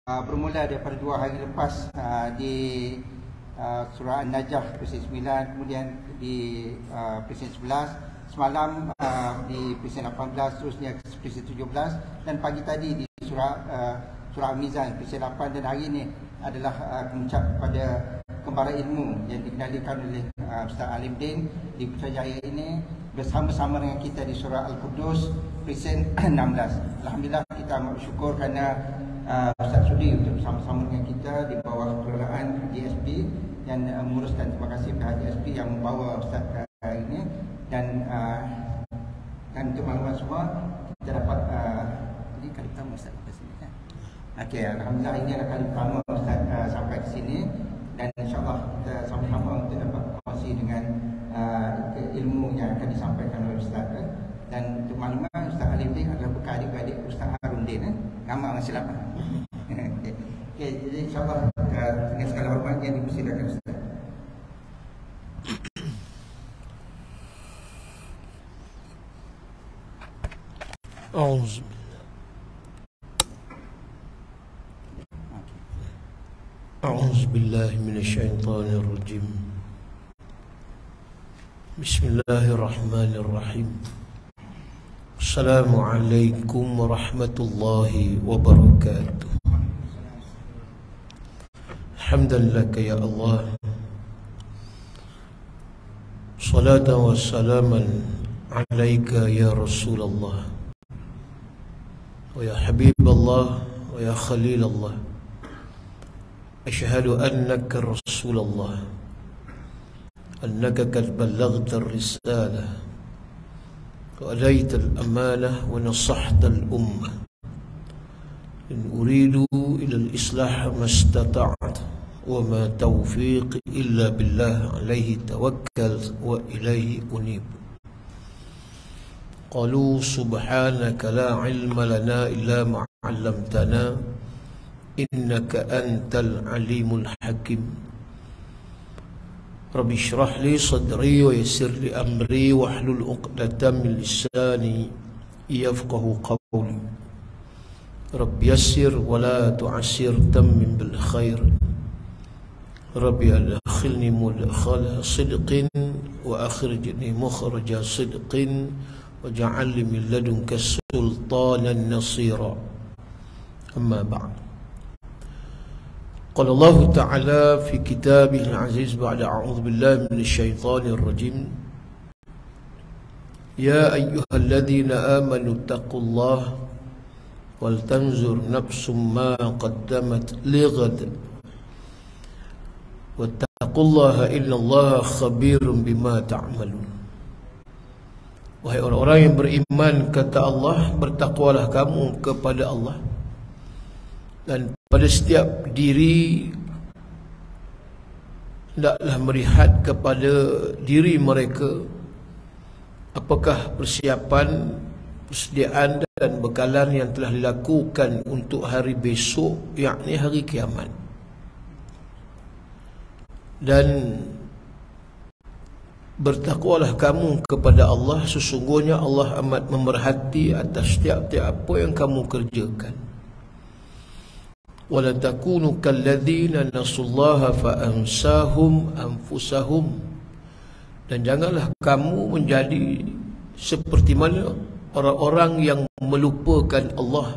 bermula daripada 2 hari lepas di surah An-Najah persen 9, kemudian di persen 11, semalam di persen 18, terusnya persen 17, dan pagi tadi di surah Al-Mizan persen 8, dan hari ini adalah mengucap kepada kembara ilmu yang dikendalikan oleh Ustaz Alimdin di Putrajaya ini bersama-sama dengan kita di surah Al-Qudus persen 16. Alhamdulillah, kita bersyukur kerana Ustaz Sudi untuk bersama-sama dengan kita di bawah pengelolaan GSP dan menguruskan. Terima kasih pihak GSP yang membawa Ustaz hari ini, dan untuk maklumat semua kita dapat ini kali pertama Ustaz sampai sini kan. Okey, alhamdulillah ini adalah kali pertama Ustaz sampai ke sini, dan insya-Allah kita sama-sama untuk dapat berkongsi dengan ilmu yang akan disampaikan oleh Ustaz. Dan untuk maklumat, Ustaz Alimdin adalah bekas adik-adik Ustaz Harundin. Nama orang silap. Okey, jadi insya-Allah dengan segala hormat yang dipersilakan Ustaz. A'udzu billahi minasyaitonir rajim. Bismillahirrahmanirrahim. Assalamualaikum warahmatullahi wabarakatuh. Hamdan laka ya Allah, salatan wa salaman alaika ya Rasulullah, wa ya Habiballah, wa ya Khalilallah. Asyhadu annaka Rasulullah, annaka qad ballaghta ar-risalah wa adayta al-amanah wa nasahta al-ummah. In uridu ila al-islah ma istata'tu wa ma tawfiqi illa billah, alayhi tawakkal wa ilayhi unib. Qalu subhanaka la ilma lana illa ma 'allamtana innaka antal alimul hakim. Rabbi shrah li sadri wa yassir li amri wahlul 'uqdatam min lisani yafqahu qawli. Rabbi yassir wa la tu'assir tammim bil khair. Rabbi adkhilni mudkhala sidqin wa akhrijni mukhraja sidqin waj'al li min ladunka sultanan nasira. Amma ba'd. Qala Allah Ta'ala fi kitabihil aziz ba'da a'udzu billahi minasy syaithanir rajim. Ya ayyuhalladzina amanu taqullaha wal tanzur nafsum ma qaddamat lighad wattaqullaha innallaha khabirun bima ta'malun. Wahai orang-orang yang beriman, kata Allah, bertakwalah kamu kepada Allah, dan pada setiap diri hendaklah melihat kepada diri mereka apakah persiapan, persediaan dan bekalan yang telah dilakukan untuk hari besok, yakni hari kiamat. Dan bertakwalah kamu kepada Allah, sesungguhnya Allah amat memerhati atas setiap-tiap apa yang kamu kerjakan. Wala takunu kalladzina nasullaha fa ansahum anfusahum, dan janganlah kamu menjadi seperti mana orang-orang yang melupakan Allah.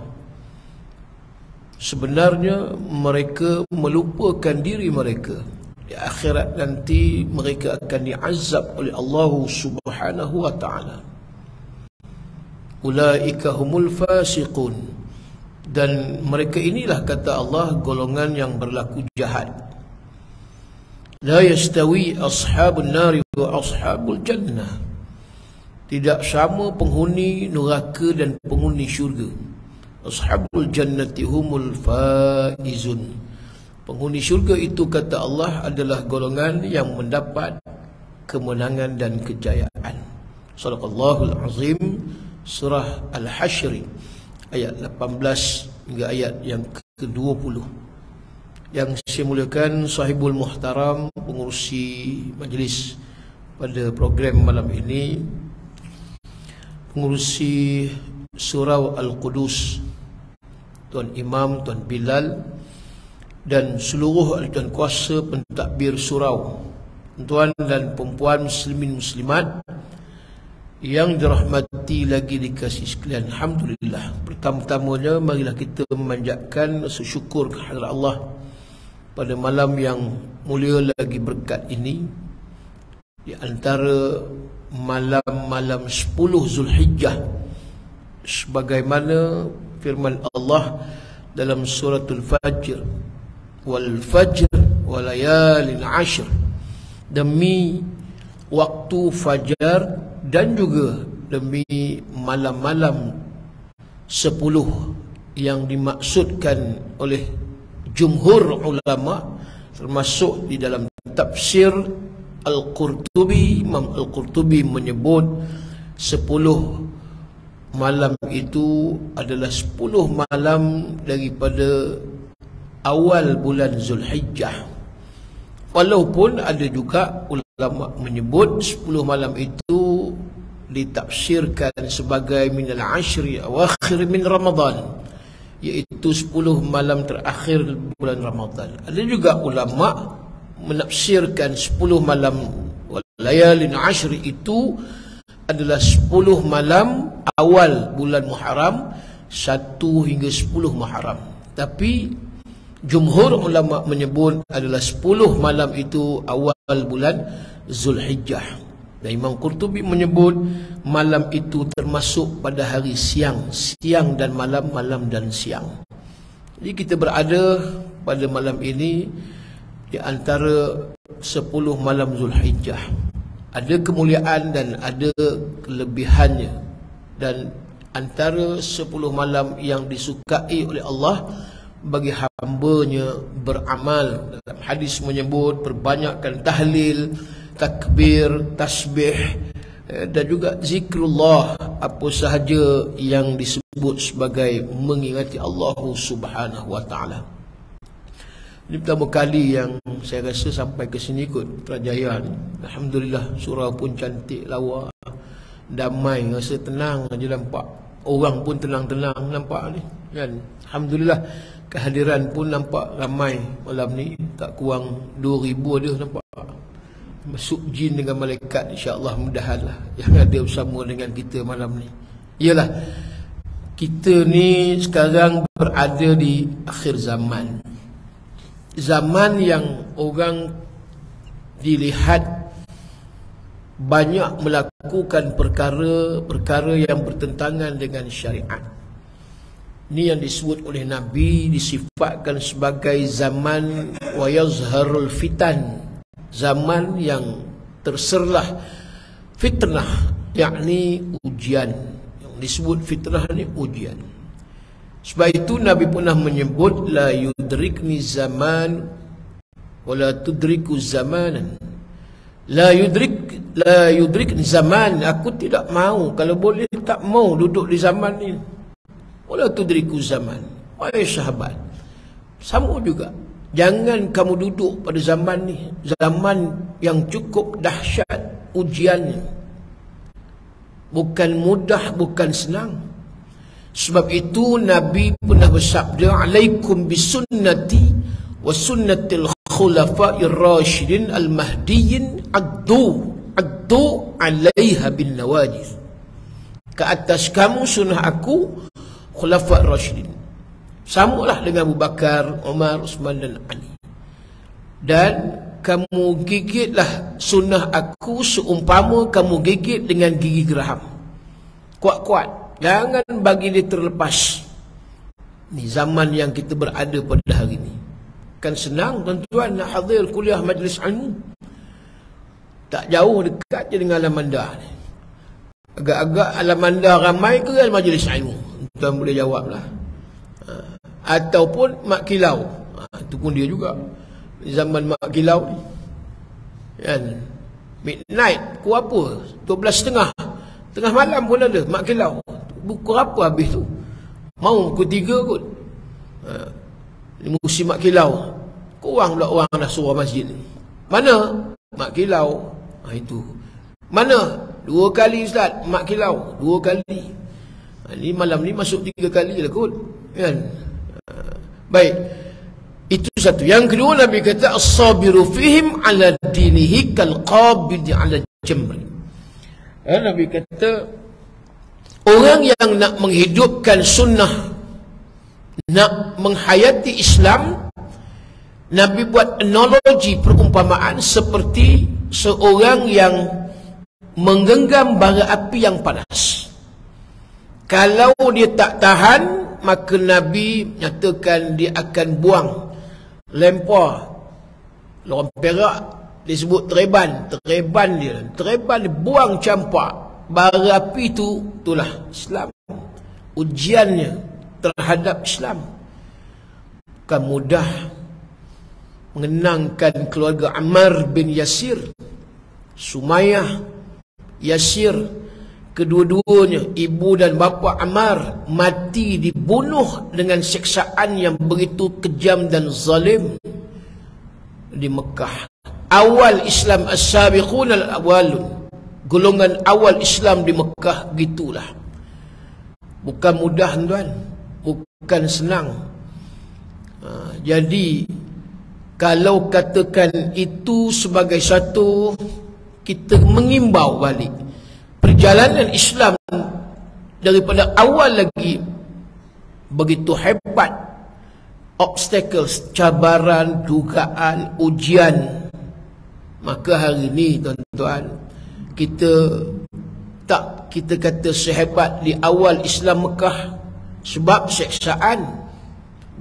Sebenarnya mereka melupakan diri mereka. Di akhirat nanti mereka akan diazab oleh Allah Subhanahu wa taala. Ulaika humul fasiqun, dan mereka inilah, kata Allah, golongan yang berlaku jahat. La yastawi ashabun nari wa ashabul jannah, tidak sama penghuni neraka dan penghuni syurga. Ashabul jannati humul faizun, penghuni syurga itu, kata Allah, adalah golongan yang mendapat kemenangan dan kejayaan. Sadaqallahul azim. Surah Al-Hashr ayat 18 hingga ayat yang ke-20. Yang saya muliakan sahibul muhtaram, pengurusi majlis pada program malam ini, pengurusi surau Al-Qudus, Tuan Imam, Tuan Bilal, dan seluruh ahli dan kuasa pentadbir surau, tuan dan perempuan muslimin muslimat yang dirahmati lagi dikasihi sekalian. Alhamdulillah. Pertama-tamanya marilah kita memanjatkan rasa syukur kehadrat Allah pada malam yang mulia lagi berkat ini, di antara malam-malam 10 Zulhijjah, sebagaimana firman Allah dalam suratul Fajr, wal fajr walayalin ashr, demi waktu fajar dan juga demi malam-malam 10 yang dimaksudkan oleh jumhur ulama, termasuk di dalam tafsir Al-Qurtubi. Imam Al-Qurtubi menyebut 10 malam itu adalah 10 malam daripada awal bulan Zulhijjah. Walaupun ada juga ulama menyebut 10 malam itu ditafsirkan sebagai minal ashri awakhir min Ramadan, iaitu 10 malam terakhir bulan Ramadan. Ada juga ulama menafsirkan 10 malam layalin ashri itu adalah 10 malam awal bulan Muharram, 1 hingga 10 Muharram. Tapi jumhur ulama menyebut adalah 10 malam itu awal bulan Zulhijjah. Dan Imam Qurtubi menyebut malam itu termasuk pada hari siang, siang dan malam, malam dan siang. Jadi kita berada pada malam ini di antara 10 malam Zulhijjah. Ada kemuliaan dan ada kelebihannya. Dan antara 10 malam yang disukai oleh Allah bagi hamba-Nya beramal. Dalam hadis menyebut perbanyakkan tahlil, takbir, tasbih dan juga zikrullah, apa sahaja yang disebut sebagai mengingati Allah Subhanahu wa taala. Ini pertama kali yang saya rasa sampai ke sini kot, Putrajaya ni. Alhamdulillah, surau pun cantik, lawa, damai, rasa tenang aja nampak. Orang pun tenang-tenang nampak ni, kan? Alhamdulillah, kehadiran pun nampak ramai malam ni, tak kurang 2,000 ada nampak. Masuk jin dengan malaikat, insya-Allah mudahanlah yang ada bersama dengan kita malam ni. Iyalah, kita ni sekarang berada di akhir zaman. Zaman yang orang dilihat banyak melakukan perkara-perkara yang bertentangan dengan syariat. Ini yang disebut oleh Nabi, disifatkan sebagai zaman wa yazharul fitan, zaman yang terserlah fitnah, yakni ujian. Yang disebut fitnah ni ujian. Sebab itu Nabi pernah menyebut la yudrikni zaman wala tudriku zamanan. La yudrikni zaman, aku tidak mau, kalau boleh tak mau duduk di zaman ni. Wala tudriku zaman. Wahai sahabat, sama juga, jangan kamu duduk pada zaman ni, zaman yang cukup dahsyat ujiannya. Bukan mudah, bukan senang. Sebab itu Nabi pernah bersabda, alaikum bisunnati wa sunnatil khulafa'ir rasyidin al-mahdiyyin addu alaiha bin nawajiz. Ke atas kamu sunnah aku, khulafa'ir rasyidin. Samalah dengan Abu Bakar, Umar, Uthman dan Ali. Dan kamu gigitlah sunnah aku seumpama kamu gigit dengan gigi geraham. Kuat-kuat, jangan bagi dia terlepas. Ni zaman yang kita berada pada hari ini. Kan senang tuan-tuan nak hadir kuliah majlis ilmu. Tak jauh, dekat je dengan Alamanda ni. Agak-agak Alamanda ramai ke majlis ilmu? Tuan boleh jawablah. Ataupun Mak Kilau. Itu pun dia juga. Zaman Mak Kilau ni, kan? Midnight, pukul apa? 12.30. Tengah malam pun ada Mak Kilau. Pukul apa habis tu? Mau pukul 3 kot. Musim Mak Kilau. Kurang pula orang dah surau masjid ni. Mana Mak Kilau? Itu. Mana? 2 kali Ustaz Mak Kilau. 2 kali. Ni malam ni masuk 3 kali lah kot, kan? Baik. Itu satu. Yang kedua, Nabi kata as-sabiru fihim ala dinihi kal qabidi ala jamri. Nabi kata orang yang nak menghidupkan sunnah, nak menghayati Islam, Nabi buat analogi, perumpamaan seperti seorang yang menggenggam bara api yang panas. Kalau dia tak tahan, maka Nabi nyatakan dia akan buang, lempar. Orang Perak disebut tereban dia. Tereban dia buang campak. Bara api itulah Islam. Ujiannya terhadap Islam. Bukan mudah mengenangkan keluarga Ammar bin Yasir, Sumayyah, Yasir. Kedua-duanya, ibu dan bapa Ammar, mati dibunuh dengan siksaan yang begitu kejam dan zalim di Mekah. Awal Islam as-sabiqun al-awwalun, golongan awal Islam di Mekah, gitulah. Bukan mudah tuan, bukan senang. Jadi kalau katakan itu sebagai satu, kita mengimbau balik perjalanan Islam daripada awal lagi begitu hebat. Obstacles, cabaran, dugaan, ujian. Maka hari ini tuan-tuan, kita kata sehebat di awal Islam Mekah, sebab seksaan,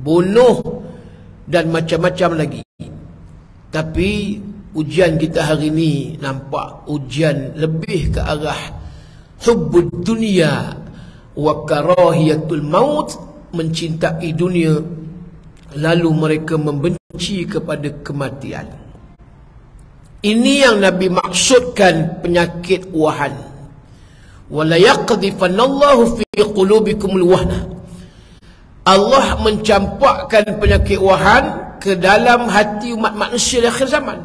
bunuh dan macam-macam lagi. Tapi ujian kita hari ini nampak ujian lebih ke arah hubbud dunia wa karahiyatul maut, mencintai dunia lalu mereka membenci kepada kematian. Ini yang Nabi maksudkan penyakit wahan. Wala yaqdhifanallahu fi qulubikumul wahna. Allah mencampakkan penyakit wahan ke dalam hati umat manusia di akhir zaman.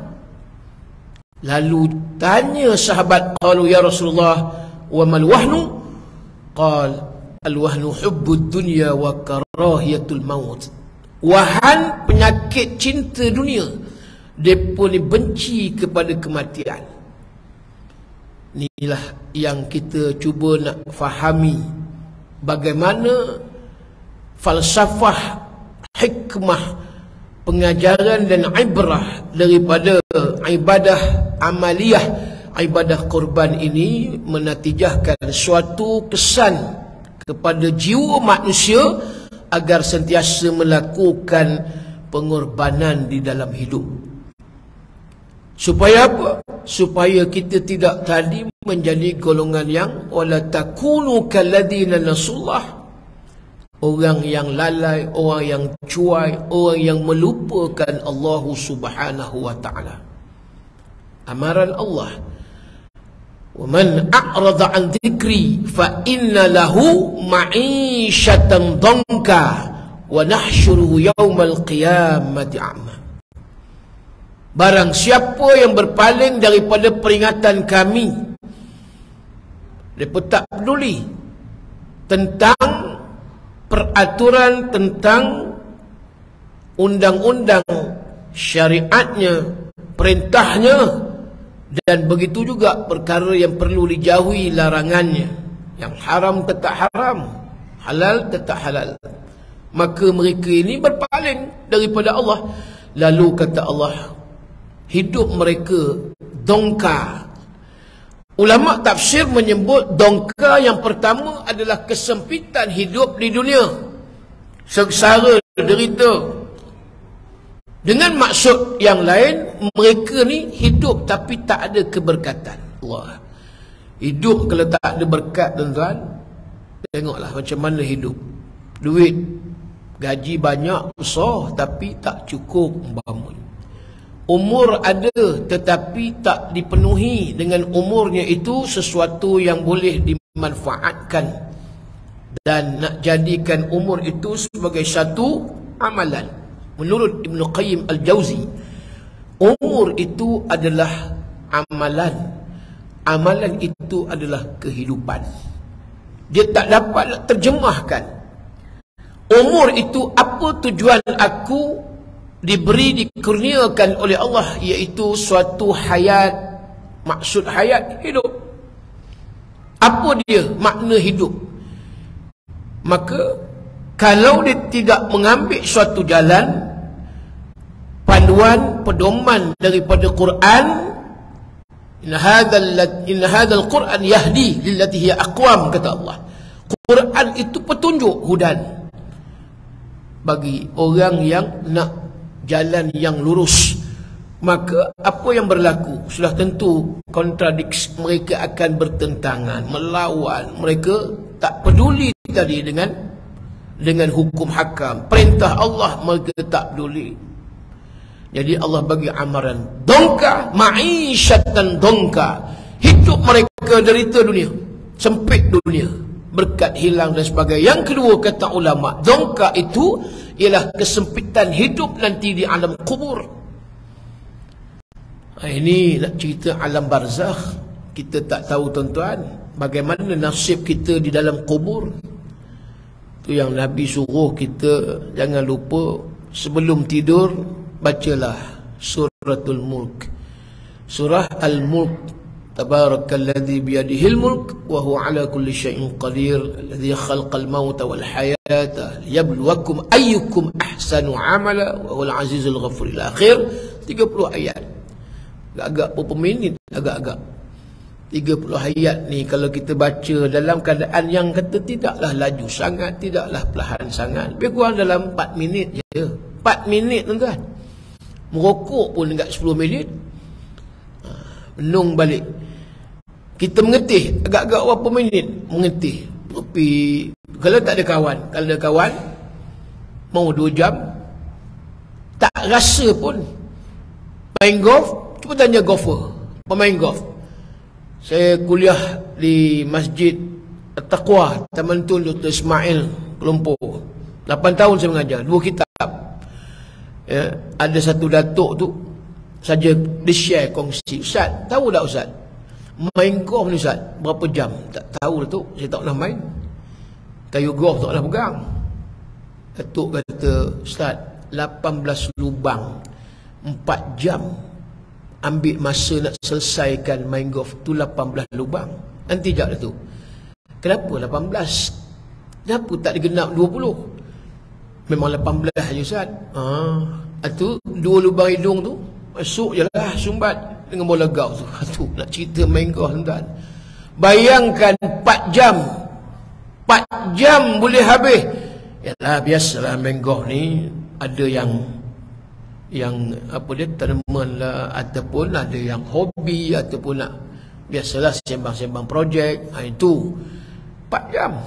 Lalu tanya sahabat, qalu ya Rasulullah wa mal wahnu? Qal al wahnu hubbud dunya wa karahiyatul maut. Wahan penyakit cinta dunia, depa ni benci kepada kematian. Inilah yang kita cuba nak fahami, bagaimana falsafah, hikmah, pengajaran dan ibrah daripada ibadah amaliyah, ibadah korban ini menatijahkan suatu kesan kepada jiwa manusia agar sentiasa melakukan pengorbanan di dalam hidup. Supaya apa? Supaya kita tidak tadi menjadi golongan yang wala takunu kalladina nasullah, orang yang lalai, orang yang cuai, orang yang melupakan Allah Subhanahu wa taala. Amaran Allah, wa man a'rada an dzikri fa inna lahu ma'isyatan dhanka wa nahsyuruhu yaumal qiyamati a'ma. Barang siapa yang berpaling daripada peringatan kami, mereka tak peduli tentang peraturan, tentang undang-undang syariatnya, perintahnya, dan begitu juga perkara yang perlu dijauhi, larangannya. Yang haram tetap haram, halal tetap halal. Maka mereka ini berpaling daripada Allah. Lalu kata Allah, hidup mereka dongka. Ulama tafsir menyebut dongka yang pertama adalah kesempitan hidup di dunia, sengsara, derita. Dengan maksud yang lain, mereka ni hidup tapi tak ada keberkatan. Allah, hidup kalau tak ada berkat tuan-tuan, tengoklah macam mana hidup. Duit, gaji banyak, besar, tapi tak cukup bangun. Umur ada tetapi tak dipenuhi dengan umurnya itu sesuatu yang boleh dimanfaatkan, dan nak jadikan umur itu sebagai satu amalan. Menurut Ibn Qayyim Al-Jauzi, umur itu adalah amalan. Amalan itu adalah kehidupan. Dia tak dapat terjemahkan. Umur itu apa tujuan aku dikurniakan oleh Allah, iaitu suatu hayat. Maksud hayat, hidup. Apa dia makna hidup? Maka kalau dia tidak mengambil suatu jalan panduan, pedoman daripada Quran, inna hadzal Quran yahdi lillati hiya aqwam, kata Allah. Quran itu petunjuk, hudan, bagi orang yang nak jalan yang lurus. Maka apa yang berlaku? Sudah tentu kontradiksi, mereka akan bertentangan, melawan. Mereka tak peduli tadi dengan hukum hakam, perintah Allah mereka tak peduli. Jadi Allah bagi amaran dongka, ma'isyatan dongka, hidup mereka derita dunia, sempit dunia, berkat hilang dan sebagainya. Yang kedua, kata ulama, dongka itu ialah kesempitan hidup nanti di alam kubur. Ini nak cerita alam barzakh. Kita tak tahu tuan-tuan bagaimana nasib kita di dalam kubur. Itu yang Nabi suruh kita, jangan lupa sebelum tidur bacalah suratul mulk, surah al-mulk. Tabarakalladzi biyadihil mulk wa huwa ala kulli syai'in qadir, alladzi khalaqal mauta wal hayata liyabluwakum ayyukum ahsanu amala wa huwal azizul ghafur. Ila akhir 30 ayat. Agak-agak berapa minit, agak-agak 30 ayat ni kalau kita baca dalam keadaan yang kata tidaklah laju sangat, tidaklah perlahan sangat, lebih kurang dalam 4 minit je. 4 minit tuan-tuan. Merokok pun dekat 10 minit. Menung balik. Kita mengetih agak-agak berapa minit, mengetih. Tapi kalau tak ada kawan, kalau ada kawan mau 2 jam tak rasa pun. Main golf, cuba tanya golfer, pemain golf. Saya kuliah di Masjid At-Taqwa, Taman Tun Dr. Ismail, Kelompok. 8 tahun saya mengajar, 2 kitab. Ya, ada satu datuk tu saja dia share kongsi, Ustaz, tahu tak Ustaz, main golf ni Ustaz berapa jam? Tak tahu tu, saya tak pernah main. Kayu golf tak pernah pegang. Datuk kata, Ustaz, 18 lubang 4 jam. Ambil masa nak selesaikan main golf tu 18 lubang. Nanti jap tu, kenapa 18? Kenapa tak digenap 20? Memang 18 je Ustaz. Itu 2 lubang hidung tu masuk je lah, sumbat dengan bola golf tu. Tu nak cerita main golf tuan-tuan. Bayangkan 4 jam. 4 jam boleh habis. Yalah, biasalah main golf ni ada yang apa dia, tanaman lah, ataupun ada yang hobi, ataupun nak biasalah sembang-sembang projek. Itu 4 jam.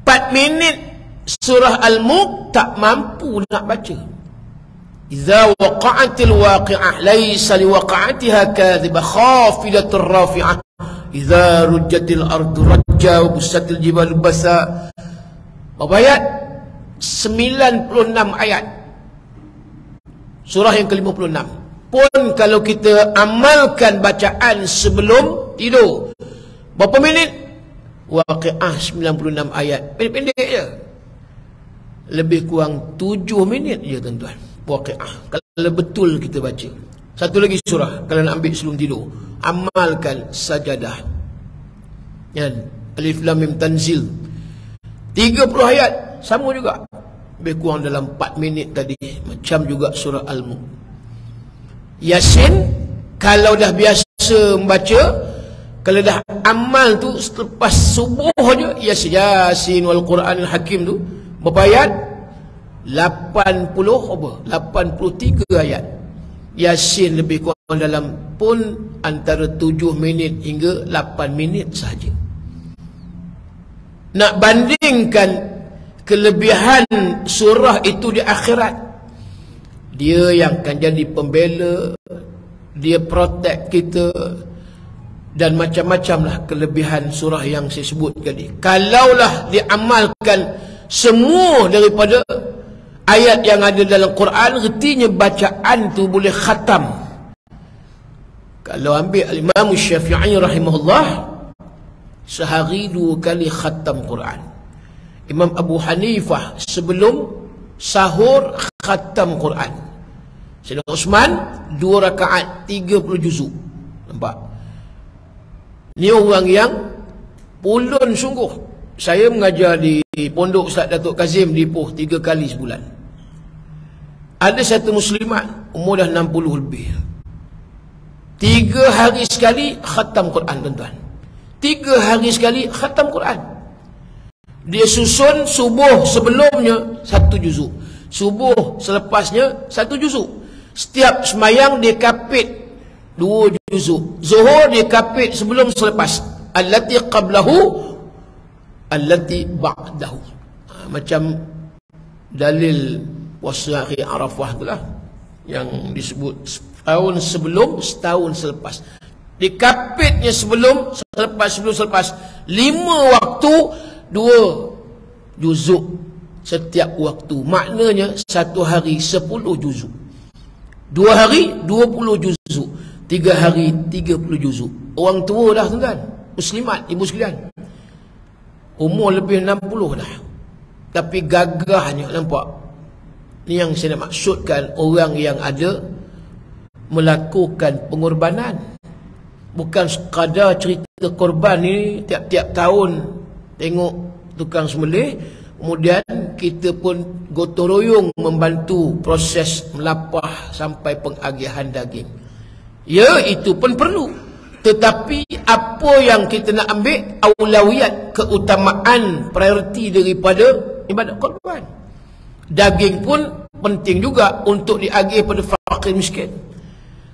4 minit surah Al-Mulk tak mampu nak baca. Idza waqa'atil waqi'ah laysa liwaqa'atiha kadhibah khafidatur rafi'ah idza rujjatil ardu rajja wa bussatil jibalu basa. Berapa ayat? 96 ayat. Surah yang ke-56. Pun kalau kita amalkan bacaan sebelum tidur, berapa minit? Waqi'ah 96 ayat. Pendek-pendek je. Lebih kurang 7 minit je tuan-tuan. Waqi'ah. Kalau betul kita baca. Satu lagi surah kalau nak ambil sebelum tidur, amalkan sajadah. Kan? Alif Lam Mim Tanzil. 30 ayat sama juga. Lebih kurang dalam 4 minit tadi. Macam juga surah Al-Mulk. Yasin, kalau dah biasa membaca, kalau dah amal tu selepas subuh je, Yasin wal Quranil Hakim tu, berapa ayat? 83 ayat. Yasin lebih kurang dalam pun antara 7 minit hingga 8 minit sahaja. Nak bandingkan kelebihan surah itu di akhirat, dia yang akan jadi pembela, dia protect kita, dan macam-macam lah kelebihan surah yang saya sebut tadi. Kalaulah diamalkan semua daripada ayat yang ada dalam Quran, artinya bacaan tu boleh khatam. Kalau ambil Imam Syafi'i rahimahullah, sehari 2 kali khatam Quran. Imam Abu Hanifah sebelum sahur khatam Quran. Sayyidina Osman 2 rakaat 30 juzuk. Nampak? Ni orang yang pulun sungguh. Saya mengajar di Pondok Ustaz Datuk Kazim di Ipoh 3 kali sebulan. Ada satu muslimat umur dah 60 lebih. 3 hari sekali khatam Quran, tuan-tuan. 3 hari sekali khatam Quran. Dia susun subuh sebelumnya 1 juzuk, subuh selepasnya 1 juzuk. Setiap semayang dia kapit 2 juzuk. Zuhur dia kapit sebelum selepas. Allati qablahu allati ba'dahu. Macam dalil puasa hari Arafah itulah yang disebut setahun sebelum, setahun selepas. Dikapitnya sebelum, selepas 5 waktu 2 juzuk setiap waktu. Maknanya 1 hari 10 juzuk, 2 hari 20 juzuk, 3 hari 30 juzuk. Orang tua dah, tuan-tuan, muslimat, ibu sekalian, umur lebih 60 dah, tapi gagahnya. Nampak? Ni yang saya nak maksudkan, orang yang ada melakukan pengorbanan. Bukan sekadar cerita korban ni tiap-tiap tahun tengok tukang sembelih, kemudian kita pun gotong royong membantu proses melapah sampai pengagihan daging. Ya, itu pun perlu. Tetapi apa yang kita nak ambil aulawiyat, keutamaan, prioriti daripada ibadat korban. Daging pun penting juga untuk diagih pada fakir miskin.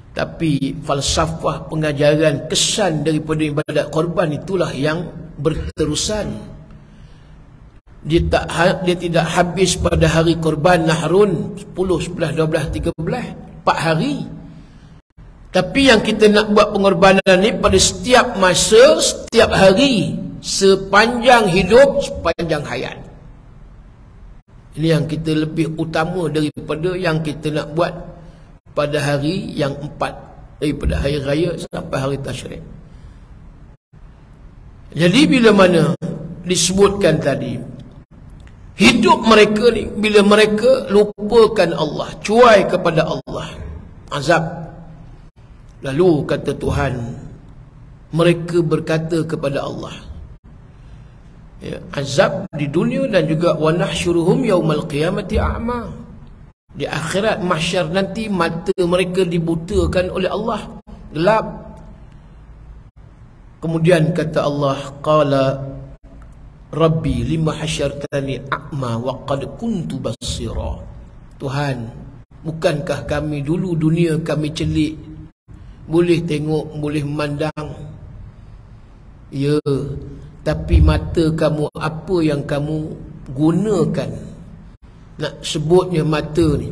Tapi falsafah, pengajaran, kesan daripada ibadat korban itulah yang berterusan. Dia tidak habis pada hari korban Nahrun 10, 11, 12, 13, 4 hari. Tapi yang kita nak buat pengorbanan ni pada setiap masa, setiap hari, sepanjang hidup, sepanjang hayat. Ini yang kita lebih utama daripada yang kita nak buat pada hari yang 4, daripada hari raya sampai hari tasyrik. Jadi bila mana disebutkan tadi, hidup mereka ni, bila mereka lupakan Allah, cuai kepada Allah, azab. Lalu kata Tuhan, mereka berkata kepada Allah, ya, azab di dunia dan juga wa nahsyuruhum yaumal qiyamati a'ma. Di akhirat mahsyar nanti mata mereka dibutakan oleh Allah, gelap. Kemudian kata Allah, qala rabbi lima hasyartani a'ma wa qad kuntu basira. Tuhan, bukankah kami dulu dunia kami celik, boleh tengok, boleh memandang? Ya, tapi mata kamu apa yang kamu gunakan nak sebutnya mata ni?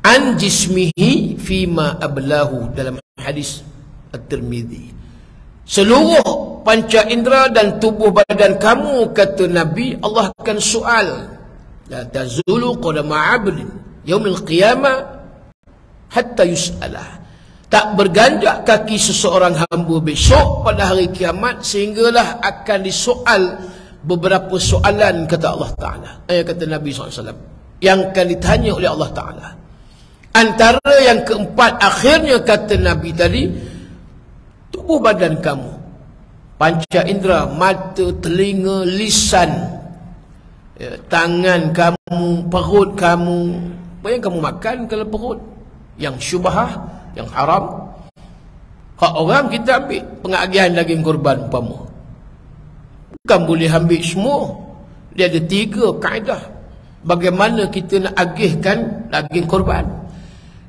An jismihi fima ablahu, dalam hadis At-Tirmidzi. Seluruh panca indera dan tubuh badan kamu, kata Nabi, Allah akan soal. La tazulu qadama 'abdin yaumil qiyamah hatta yus'alah. Tak berganjak kaki seseorang hamba besok pada hari kiamat sehinggalah akan disoal beberapa soalan, kata Allah Ta'ala. Kata Nabi SAW, yang akan ditanya oleh Allah Ta'ala. Antara yang keempat, akhirnya kata Nabi tadi, tubuh badan kamu, panca indera, mata, telinga, lisan, ya, tangan kamu, perut kamu. Apa yang kamu makan kalau perut? Yang syubhah, yang haram. Kalau orang kita ambil pengagihan daging korban umpama, bukan boleh ambil semua. Dia ada 3 kaedah bagaimana kita nak agihkan daging korban.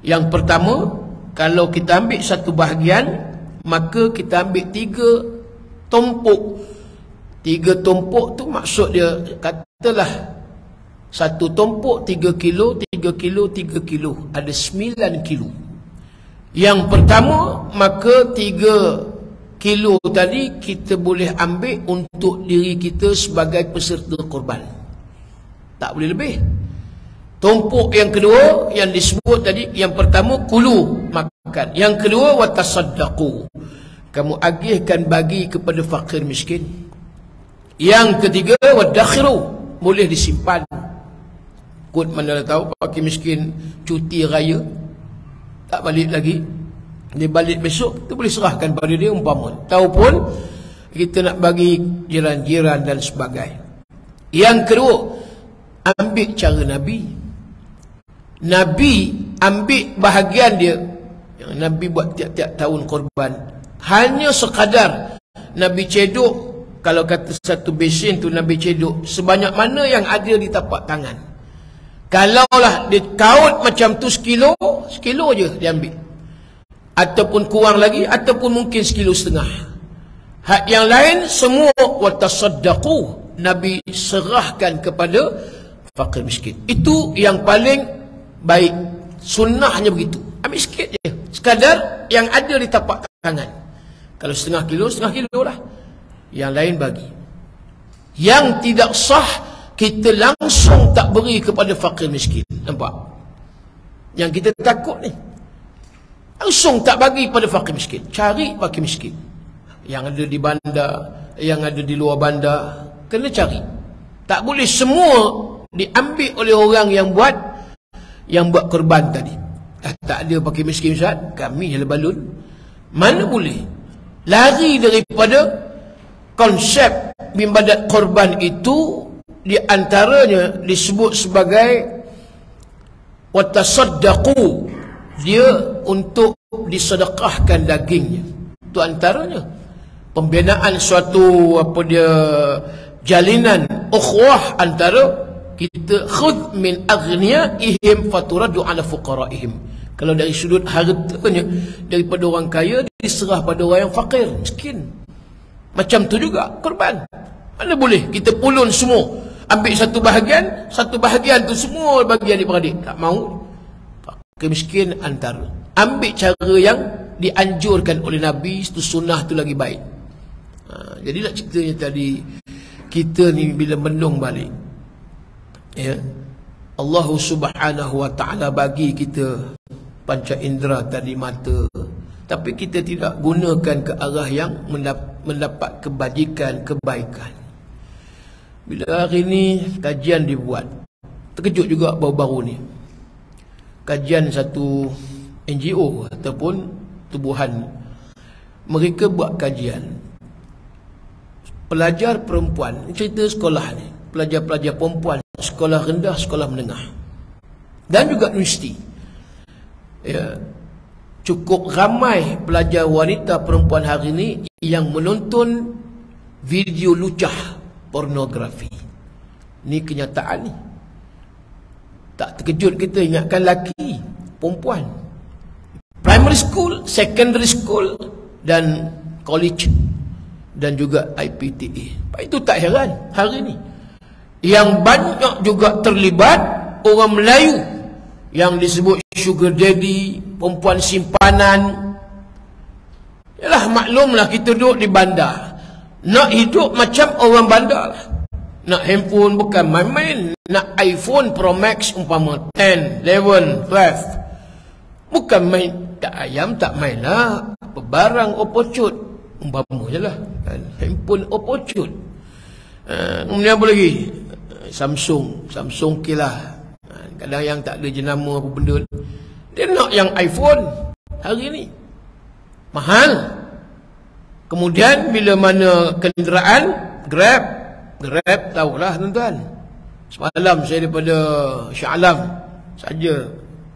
Yang pertama, kalau kita ambil satu bahagian, maka kita ambil 3 tumpuk. 3 tumpuk tu maksud dia, katalah satu tumpuk 3 kilo, 3 kilo, 3 kilo, ada 9 kilo. Yang pertama, maka 3 kilo tadi kita boleh ambil untuk diri kita sebagai peserta korban, tak boleh lebih. Tumpuk yang kedua yang disebut tadi, yang pertama kulu, makan. Yang kedua watasaddaqu, kamu agihkan bagi kepada fakir miskin. Yang ketiga wadakhiru, boleh disimpan, Takut mana tahu fakir miskin cuti raya tak balik lagi, dia balik besok, tu boleh serahkan pada dia umpama. Tahu pun kita nak bagi jiran-jiran dan sebagainya. Yang kedua, ambil cara Nabi. Nabi ambil bahagian dia yang Nabi buat tiap-tiap tahun korban. Hanya sekadar Nabi cedok, kalau kata satu besin tu Nabi cedok sebanyak mana yang ada di tapak tangan. Kalaulah dia kaut macam tu sekilo je dia ambil, ataupun kurang lagi, ataupun mungkin 1,5 kilo. Hak yang lain semua watasaddaqu, Nabi serahkan kepada fakir miskin. Itu yang paling baik. Sunnahnya begitu. Ambil sikit je, sekadar yang ada di tapak tangan. Kalau 1,5 kilo lah. Yang lain bagi. Yang tidak sah, kita langsung tak beri kepada fakir miskin. Nampak? Yang kita takut ni, langsung tak bagi pada fakir miskin. Cari fakir miskin yang ada di bandar, yang ada di luar bandar, kena cari. Tak boleh semua diambil oleh orang yang buat korban tadi. Tak ada fakir miskin Ustaz, kami je balun. Mana boleh? Lari daripada konsep ibadat korban itu. Di antaranya disebut sebagai watasaddaqu, dia untuk disedekahkan dagingnya. Itu antaranya pembinaan suatu jalinan ukhuwah antara kita. Khudh min aghniyaihim faturadu ala fuqaraihim. Kalau dari sudut hartanya, daripada orang kaya diserah pada orang yang fakir miskin. Macam tu juga korban. Mana boleh kita pulun semua, ambil satu bahagian tu semua bagi adik-beradik. Tak mau. Fakir miskin antara. Ambil cara yang dianjurkan oleh Nabi, itu sunnah tu lagi baik. Jadi nak ceritanya tadi, kita ni bila menung balik, ya, Allah Subhanahu wa ta'ala bagi kita panca indera tadi, mata, tapi kita tidak gunakan ke arah yang mendapat kebajikan, kebaikan. Bila hari ni kajian dibuat, terkejut juga baru-baru ni, kajian satu NGO ataupun tubuhan, mereka buat kajian pelajar perempuan, cerita sekolah ni, pelajar-pelajar perempuan sekolah rendah, sekolah menengah dan juga universiti, ya, cukup ramai pelajar wanita perempuan hari ni yang menonton video lucah pornografi. Ni kenyataan ni. Tak terkejut kita, ingatkan lelaki, perempuan, primary school, secondary school dan college dan juga IPTA. Itu tak heran hari ni yang banyak juga terlibat orang Melayu yang disebut sugar daddy, perempuan simpanan. Yalah, maklumlah kita duduk di bandar, nak hidup macam orang bandar lah. Nak handphone bukan main-main, nak iPhone Pro Max umpama 10, 11, 12, bukan main. Tak ayam tak main lah, barang opocut umpama je lah kan? Handphone opocut. Kemudian apa lagi? Samsung kilah. Kadang yang tak ada jenama apa benda, dia nak yang iPhone hari ni mahal. Kemudian bila mana kenderaan Grab tahulah tuan-tuan. Semalam saya daripada Shah Alam saja,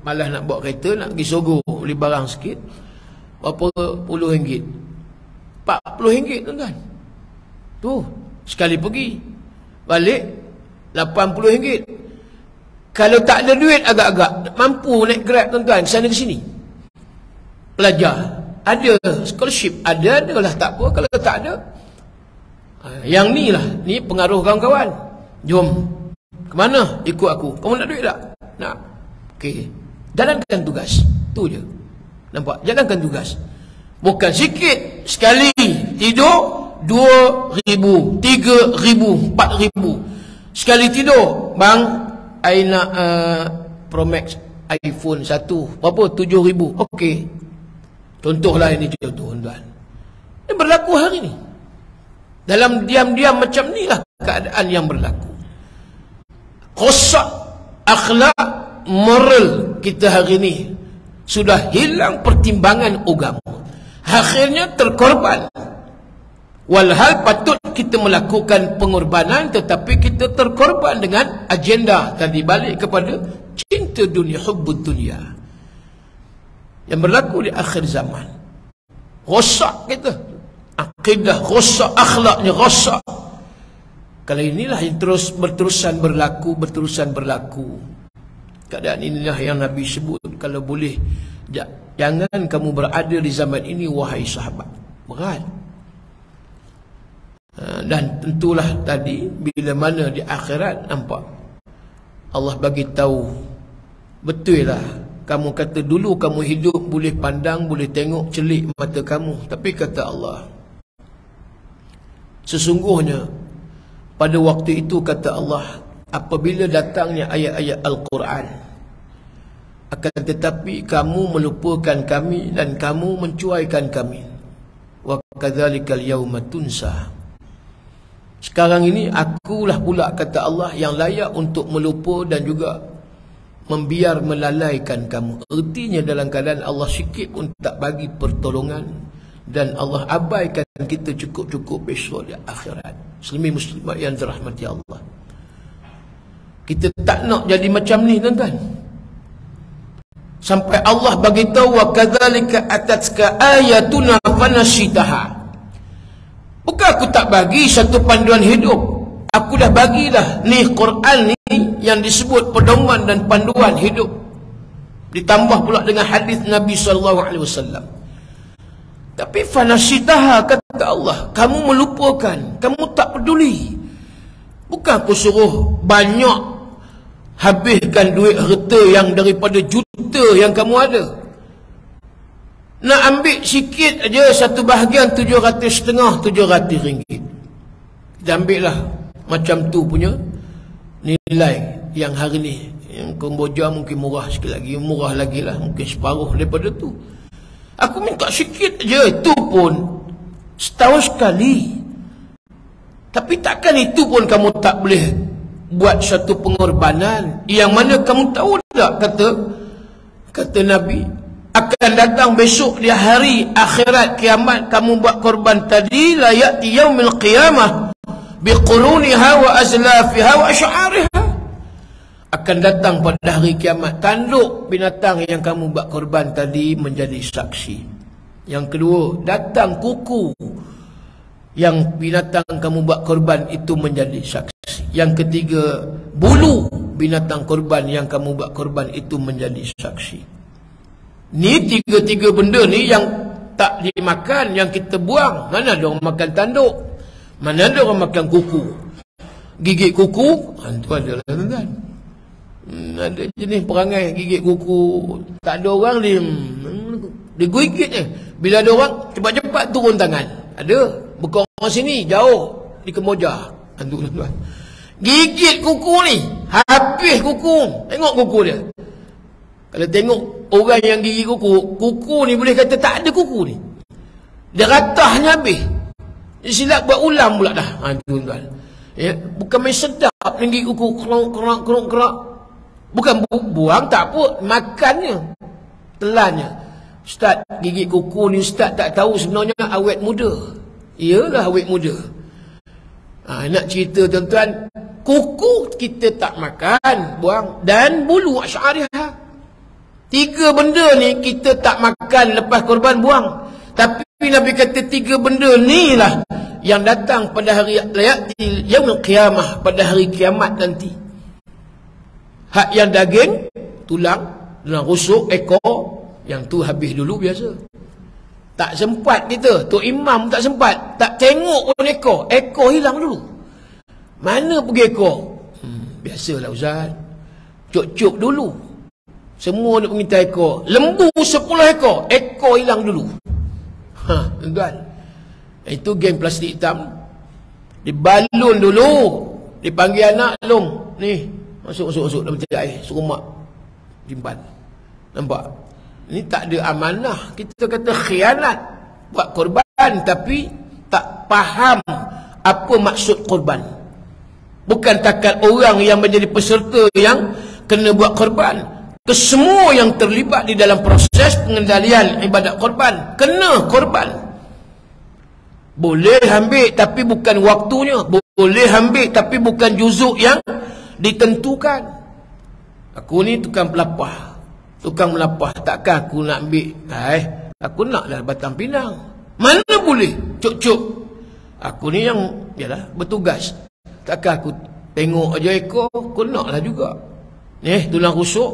malas nak bawa kereta, nak pergi Sogo beli barang sikit, berapa puluh ringgit, RM40 tuan-tuan. Tu sekali pergi, balik RM80. Kalau tak ada duit agak-agak mampu naik Grab tuan-tuan, sana ke sini. Pelajar ada scholarship, ada lah, tak apa. Kalau tak ada, yang ni lah, ni pengaruh kawan-kawan. Jom, ke mana? Ikut aku. Kamu nak duit tak? Nak. Okey, jalankan tugas. Tu je. Nampak? Jalankan tugas. Bukan sikit. Sekali tidur 2,000, 3,000, 4,000. Sekali tidur, bang, I nak Pro Max iPhone 1, berapa? 7,000. Okey. Contohlah ini contoh tuan. Ini berlaku hari ni. Dalam diam-diam macam ni lah keadaan yang berlaku. Rosak akhlak moral kita hari ini sudah hilang pertimbangan agama. Akhirnya terkorban. Walhal patut kita melakukan pengorbanan, tetapi kita terkorban dengan agenda tadi, balik kepada cinta dunia, hubbud dunia yang berlaku di akhir zaman. Rosak kita akidah, rosak akhlaknya, rosak. Kalau inilah yang berterusan berlaku. Keadaan inilah yang Nabi sebut, kalau boleh jangan kamu berada di zaman ini wahai sahabat. Berat. Dan tentulah tadi bila mana di akhirat nampak Allah bagi tahu, betul lah kamu kata dulu kamu hidup boleh pandang, boleh tengok celik mata kamu, tapi kata Allah, sesungguhnya pada waktu itu kata Allah, apabila datangnya ayat-ayat Al-Quran, akan tetapi kamu melupakan kami dan kamu mencuaikan kami. Wa kadzalikal yauma tunsa. Sekarang ini akulah pula kata Allah yang layak untuk melupa dan juga membiar melalaikan kamu. Artinya dalam keadaan Allah sikit pun tak bagi pertolongan dan Allah abaikan kita cukup-cukup besok di akhirat. Muslimin-muslimat yang dirahmati Allah, kita tak nak jadi macam ni tuan-tuan. Sampai Allah bagi tahu, wa kadzalika atatka ayatuna fanasitaha. Bukan aku tak bagi satu panduan hidup, aku dah bagilah ni Quran ni yang disebut pedoman dan panduan hidup, ditambah pula dengan hadis Nabi SAW. Tapi fanasitaha kata Allah, kamu melupakan, kamu tak peduli. Bukan aku suruh banyak habiskan duit harta yang daripada juta yang kamu ada. Nak ambil sikit aja, satu bahagian 700 ringgit. Kita ambil lah macam tu punya nilai yang hari ni. Yang Kamboja mungkin murah sikit lagi, murah lagi lah, mungkin separuh daripada tu. Aku minta sikit aja, itu pun setahun sekali. Tapi takkan itu pun kamu tak boleh buat satu pengorbanan yang mana kamu tahu tak, kata Nabi, akan datang besok di hari akhirat kiamat, kamu buat korban tadi, la ya'ti yaumil qiyamah biquruniha wa azlafiha wa asy'ariha. Akan datang pada hari kiamat tanduk binatang yang kamu buat korban tadi menjadi saksi. Yang kedua, datang kuku yang binatang kamu buat korban itu menjadi saksi. Yang ketiga, bulu binatang korban yang kamu buat korban itu menjadi saksi. Ni tiga-tiga benda ni yang tak dimakan, yang kita buang. Mana ada orang makan tanduk, mana ada orang makan kuku. Gigit kuku, itu adalah tuan-tuan. Ada jenis perangai gigit kuku, tak ada orang dia gigit je. Bila ada orang cepat-cepat turun tangan. Ada bukan orang sini, jauh di Kamboja. Itu tuan-tuan, gigit kuku ni, habis kuku. Tengok kuku dia. Kalau tengok orang yang gigit kuku ni boleh kata tak ada kuku ni. Dia ratahnya habis. Dia silap buat ulam pula dah. Tuan-tuan. Ya, bukan main sedap gigit kuku, kerok. Bukan buang tak apa, makannya, telannya. Ustaz, gigit kuku ni Ustaz tak tahu sebenarnya awet muda. Iyalah awet muda. Nak cerita tuan-tuan, kuku kita tak makan, buang, dan bulu asy'ariyah. Tiga benda ni kita tak makan lepas korban, buang. Tapi Nabi kata tiga benda ni lah yang datang pada hari yaumul qiyamah, pada hari kiamat nanti. Hak yang daging, tulang, rusuk, ekor, yang tu habis dulu biasa. Tak sempat kita, Tok Imam tak sempat, tak tengok pun ekor hilang dulu. Mana pergi ekor? Biasalah Ustaz, cuk-cuk dulu. Semua nak minta ekor. Lembu 10 ekor hilang dulu. Tuan-tuan, itu geng plastik hitam. Dibalun dulu, dipanggil anak, long ni, masuk dalam tirai air, suruh mak simpan. Nampak? Ini tak ada amanah. Kita kata khianat, buat korban tapi tak faham apa maksud korban. Bukan takat orang yang menjadi peserta yang kena buat korban. Kesemua yang terlibat di dalam proses pengendalian ibadat korban kena korban. Boleh ambil tapi bukan waktunya, boleh ambil tapi bukan juzuk yang ditentukan. Aku ni tukang pelapah, tukang melapah, takkan aku nak ambil aku naklah batang pinang. Mana boleh cuk-cuk. Aku ni yang yalah bertugas, takkan aku tengok aja ekor, aku naklah juga. Tulang rusuk,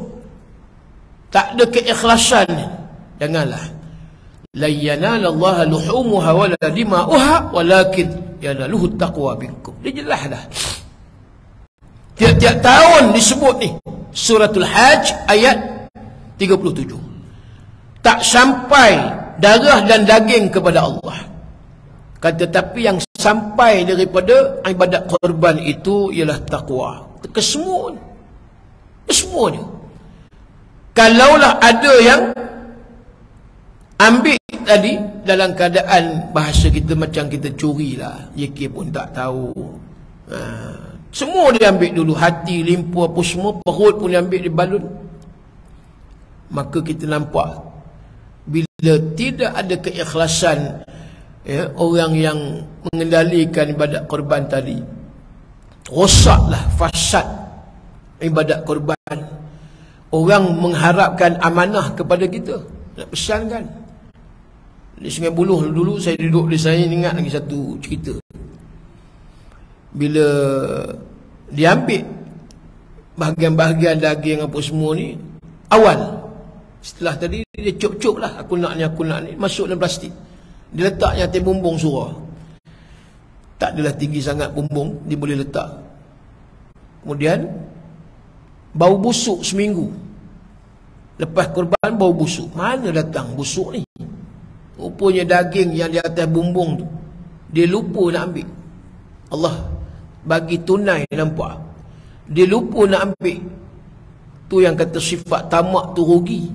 tak ada keikhlasan. Janganlah. La yanalallaha luhumuha wala dima'uha walakin yanaluhu taqwa minkum. Dia jelas dah. Tiap-tiap tahun disebut ni Suratul Hajj ayat 37. Tak sampai darah dan daging kepada Allah. Tetapi yang sampai daripada ibadat korban itu ialah taqwa. Kesemuanya. Kesemuanya. Kalaulah ada yang ambil tadi dalam keadaan bahasa kita macam kita curilah, YK pun tak tahu. Semua dia ambil dulu, hati, limpu apa semua, perut pun dia ambil di balun. Maka kita nampak bila tidak ada keikhlasan orang yang mengendalikan ibadat korban tadi, rosaklah, fasad ibadat korban. Orang mengharapkan amanah kepada kita, nak pesankan. Di Sungai Buloh dulu saya duduk di sana, ingat lagi satu cerita. Bila diambil bahagian-bahagian daging apa semua ni, awal setelah tadi dia cop-cop lah, aku nak ni, masuk dalam plastik, dia letaknya atas bumbung surah. Tak adalah tinggi sangat bumbung, dia boleh letak. Kemudian bau busuk seminggu. Lepas korban bau busuk. Mana datang busuk ni? Rupanya daging yang di atas bumbung tu, dia lupa nak ambil. Allah bagi tunai, nampak. Dia lupa nak ambil. Tu yang kata sifat tamak tu rugi.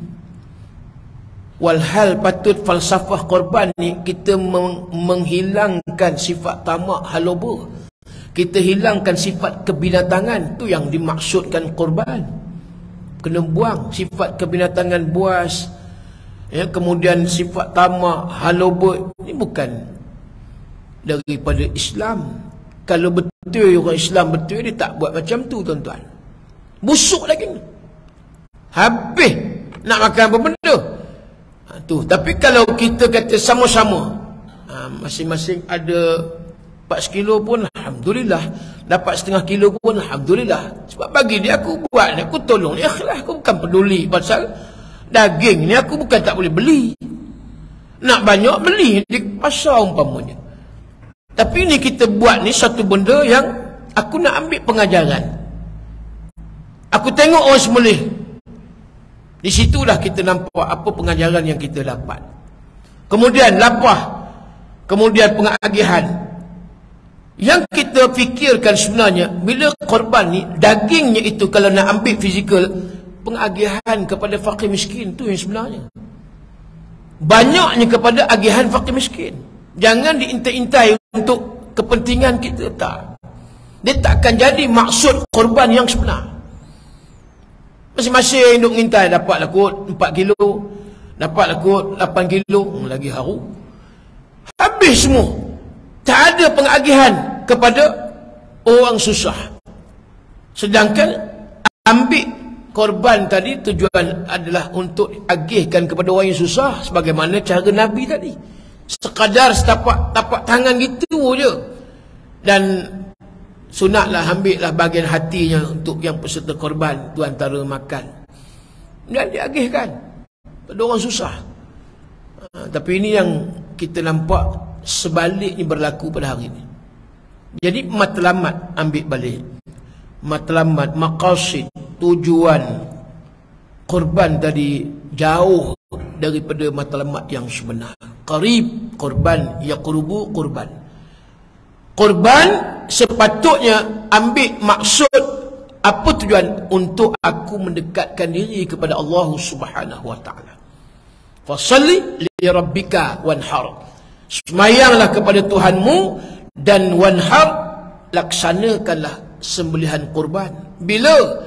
Walhal patut falsafah korban ni, kita menghilangkan sifat tamak haloba. Kita hilangkan sifat kebinatangan. Tu yang dimaksudkan korban. Kena buang sifat kebinatangan buas, kemudian sifat tamak, halobot. Ini bukan daripada Islam. Kalau betul orang Islam betul, dia tak buat macam tu, tuan-tuan. Busuk lagi, habis nak makan apa benda tu. Tapi kalau kita kata sama-sama, masing-masing ada 4 kilo pun alhamdulillah, dapat setengah kilo pun alhamdulillah. Sebab bagi dia, aku buat ni, aku tolong ni, ikhlas. Aku bukan peduli pasal daging ni, aku bukan tak boleh beli. Nak banyak beli di pasar umpamanya. Tapi ni kita buat ni satu benda yang aku nak ambil pengajaran. Aku tengok orang sembelih. Di situlah kita nampak apa pengajaran yang kita dapat. Kemudian lapah, kemudian pengagihan. Yang kita fikirkan sebenarnya, bila korban ni, dagingnya itu kalau nak ambil fizikal, pengagihan kepada fakir miskin, tu yang sebenarnya. Banyaknya kepada agihan fakir miskin. Jangan diintai-intai untuk kepentingan kita, tak. Dia takkan jadi maksud korban yang sebenar. Masing-masing duk ngintai, dapatlah kot 4 kilo, dapatlah kot 8 kilo, lagi haru. Habis semua. Tak ada pengagihan kepada orang susah. Sedangkan ambil korban tadi tujuan adalah untuk agihkan kepada orang yang susah, sebagaimana cara Nabi tadi. Sekadar tapak tangan gitu je. Dan sunatlah ambillah bahagian hatinya untuk yang peserta korban tu antara makan. Dan diagihkan pada orang susah. Tapi ini yang kita nampak sebaliknya berlaku pada hari ini. Jadi matlamat ambil balik. Matlamat, maqasid, tujuan korban tadi jauh daripada matlamat yang sebenar. Qarib, korban, yaqrubu, korban. Korban sepatutnya ambil maksud apa tujuan? Untuk aku mendekatkan diri kepada Allah Subhanahu wa taala. Fasalli li rabbika wanhar. Semayanglah kepada Tuhanmu dan wanhar, laksanakanlah sembelihan korban. Bila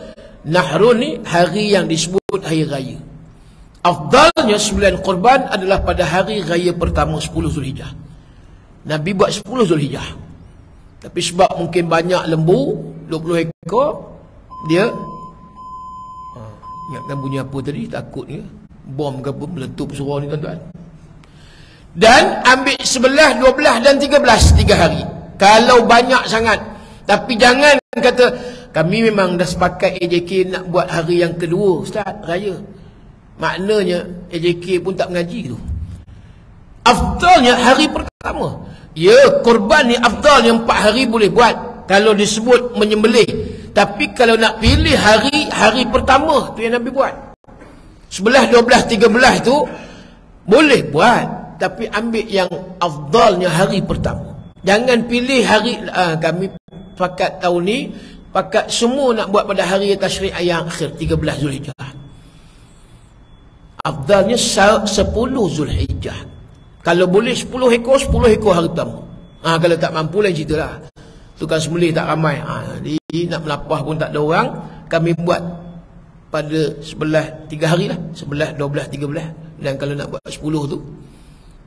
Nahrun ni hari yang disebut hari raya. Afdalnya sembilan korban adalah pada hari raya pertama 10 Zulhijjah. Nabi buat 10 Zulhijjah. Tapi sebab mungkin banyak lembu, 20 ekor, dia ingatkan bunyi apa tadi, takut ke bom ke apa meletup surau ni tuan-tuan. Dan ambil 11, 12 dan 13 3 hari. Kalau banyak sangat. Tapi jangan kata kami memang dah sepakat AJK nak buat hari yang kedua Ustaz, raya. Maknanya AJK pun tak mengaji tu. Afdalnya hari pertama. Ya, korban ni afdalnya 4 hari boleh buat kalau disebut menyembelih. Tapi kalau nak pilih hari pertama tu yang Nabi buat. 11, 12, 13 tu boleh buat, tapi ambil yang afdalnya hari pertama. Jangan pilih hari kami pakat tahun ni, pakat semua nak buat pada hari tasyrik yang akhir 13 Zulhijjah. Afdalnya 10 Zulhijjah. Kalau boleh 10 ekor hari pertama. Kalau tak mampu lain ceritalah. Tukang sembelih tak ramai. Jadi nak melapah pun tak ada orang, kami buat pada 3 hari lah. 11, 12, 13. Dan kalau nak buat 10 tu,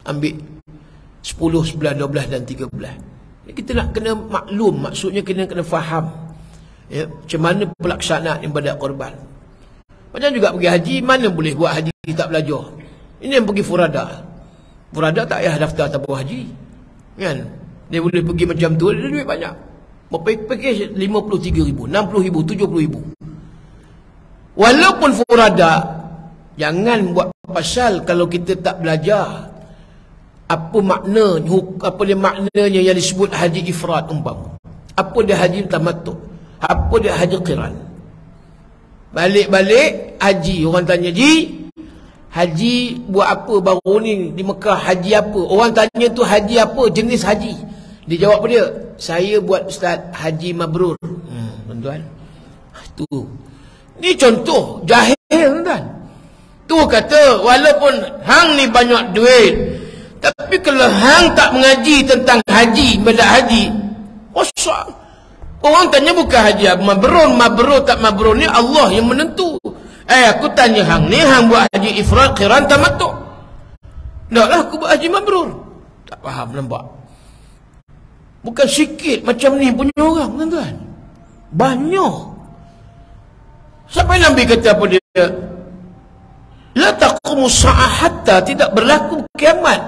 ambil 10, 11, 12 dan 13. Kita nak kena maklum, maksudnya kena faham ya, macam mana pelaksanaan ibadat korban. Macam juga pergi haji, mana boleh buat haji tak belajar. Ini yang pergi furada. Furada tak payah daftar tabung haji kan. Dia boleh pergi macam tu, dia duit banyak. Package 53,000, 60,000, 70,000. Walaupun furada, jangan buat pasal kalau kita tak belajar apa makna, apa dia maknanya yang disebut haji ifrad umpama. Apa dia haji tamattu? Apa dia haji qiran? Balik-balik haji, orang tanya haji buat apa baru ni di Mekah, haji apa? Orang tanya tu haji apa, jenis haji. Dia jawab dia, saya buat Ustaz haji mabrur. Tuan-tuan, tu ni contoh jahil tuan. Tu kata walaupun hang ni banyak duit, tapi kalau hang tak mengaji tentang haji, ibadat haji, rosak. Orang tanya bukan haji mabrur tak mabrur ni Allah yang menentu. Aku tanya hang ni, hang buat haji ifrad, qiran, tamattu. Taklah aku buat haji mabrur. Tak faham, nampak? Bukan sikit macam ni punya orang, tuan-tuan. Banyak. Sampai Nabi kata apa dia? La taqumu sa'ah hatta, tidak berlaku kiamat.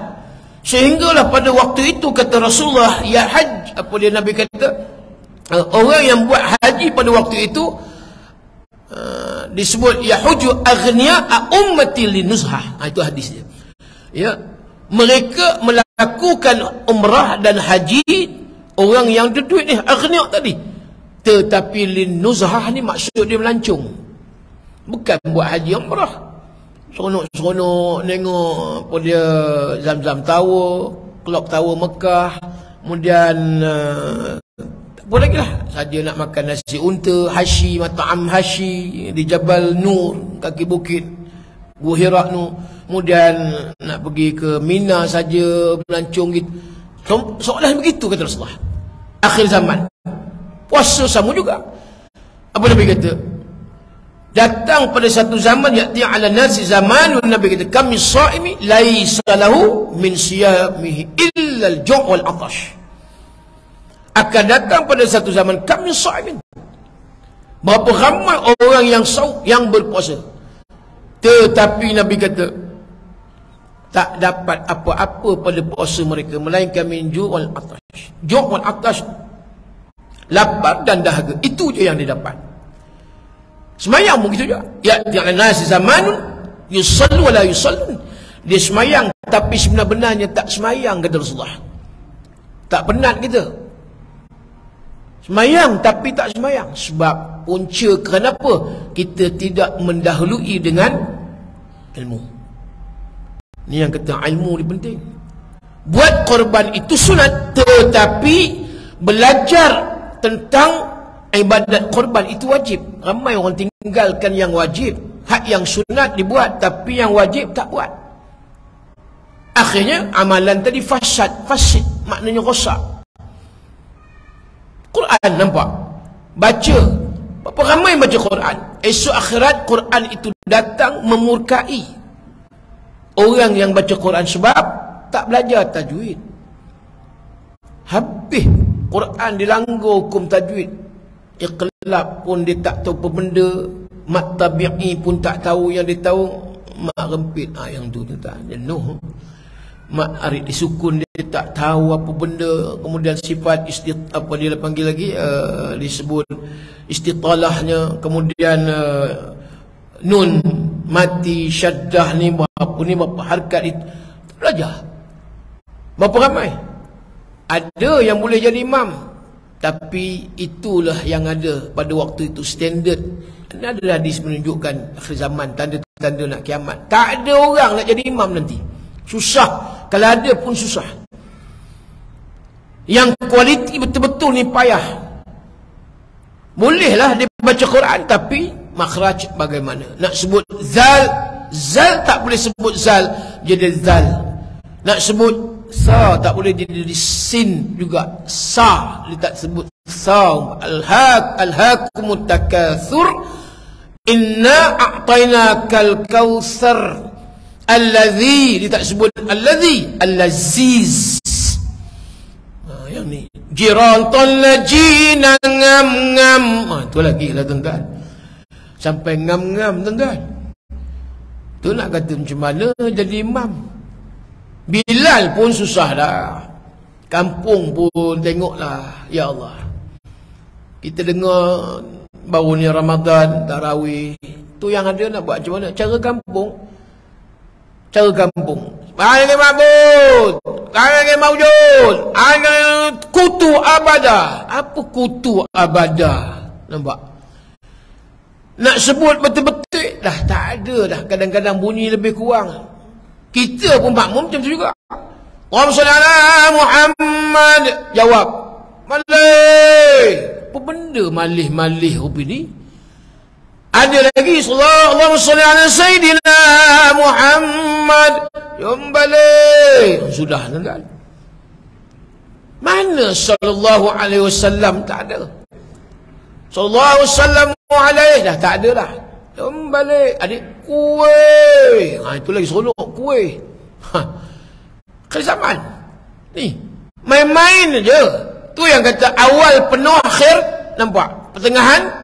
Sehinggalah pada waktu itu kata Rasulullah, ya haj, apa dia Nabi kata? Orang yang buat haji pada waktu itu disebut yahuju aghniya ummati linuzhah. Itu hadis dia. Ya, mereka melakukan umrah dan haji orang yang ada duit ni, aghniya tadi. Tetapi linuzhah ni maksud dia melancung. Bukan buat haji umrah. Seronok-seronok tengok apa dia Zam-Zam Tower, Clock Tower Mekah, kemudian apa lagi lah, saja nak makan nasi unta, hashi, mat'am hashi di Jabal Nur, kaki bukit Gua Hira tu. Kemudian nak pergi ke Mina saja melancong gitu. Soalan begitu kata Rasulullah. Akhir zaman puasa sama juga. Apa Nabi kata? Datang pada satu zaman ya'ti 'ala nasi zamanun, Nabi kata kami shaimi laisa lahu min siyamihi illa al-ju' wal 'atash. Akan datang pada satu zaman kami shaimin. Berapa ramai orang yang berpuasa. Tetapi Nabi kata tak dapat apa-apa pada puasa mereka melainkan min ju' wal 'atash. Ju' wal 'atash, lapar dan dahaga. Itu je yang dia dapat. Semayang pun gitu juga. Ya, jangan nasi zamanun yusallu wa la yusallun. Dia semayang tapi sebenarnya tak semayang kata Rasulullah. Tak penat kita. Semayang tapi tak semayang. Sebab punca kenapa? Kita tidak mendahului dengan ilmu. Ini yang kata ilmu ni penting. Buat korban itu sunat, tetapi belajar tentang ibadat korban itu wajib. Ramai orang tinggalkan yang wajib. Hak yang sunat dibuat, tapi yang wajib tak buat. Akhirnya amalan tadi fasid, maknanya rosak. Quran nampak, baca Berapa ramai baca Quran? Esok akhirat Quran itu datang memurkai orang yang baca Quran sebab tak belajar tajwid. Habis Quran dilanggar hukum tajwid. Iqlab pun dia tak tahu apa benda, mat tabi'i pun tak tahu, yang dia tahu mak rempit. Yang tu tak jenuh. Mak arid disukun dia tak tahu apa benda. Kemudian sifat apa dia panggil lagi, disebut istitalahnya. Kemudian nun mati syaddah ni berapa harkat itu. Belajar. Berapa ramai? Ada yang boleh jadi imam, tapi itulah yang ada pada waktu itu standard. Ada hadis menunjukkan akhir zaman, tanda-tanda nak kiamat. Tak ada orang nak jadi imam nanti. Susah. Kalau ada pun susah. Yang kualiti betul-betul ni payah. Bolehlah dia baca Quran, tapi makhraj bagaimana? Nak sebut zal, zal tak boleh sebut zal, jadi zal. Nak sebut sa tak boleh jadi sin juga, sa dia tak sebut sa. Alhaakumut takatsur inna a'tainakal kautsar. Allazi dia tak sebut allazi, allaziz. Yang ni jiranton lajina ngam-ngam. Tu lagi lah tuan-tuan, sampai ngam-ngam tuan-tuan. Tu nak kata macam mana jadi imam. Bilal pun susah dah. Kampung pun tengoklah. Ya Allah, kita dengar baru ni Ramadan, Tarawih. Tu yang ada nak buat macam mana? Cara kampung. Cara kampung. Ayat mabud, ayat maujud, ayat kutu abadah. Apa kutu abadah? Nampak? Nak sebut betul-betul dah tak ada dah. Kadang-kadang bunyi lebih kurang. Kita pun makmum macam tu juga. Allahumma shalli ala Muhammad. Jawab malih. Apa benda malih-malih rupi ni? Ada lagi Allahumma shalli ala Sayyidina Muhammad. Jom balik. Sudah kan? Mana sallallahu alaihi wasallam? Tak ada. Sallallahu alaihi wasallam dah tak ada dah. Jom balik. Adik kuih. Itu lagi seronok kuih. Akhir zaman ni main-main je. Tu yang kata awal penuh akhir. Nampak? Pertengahan.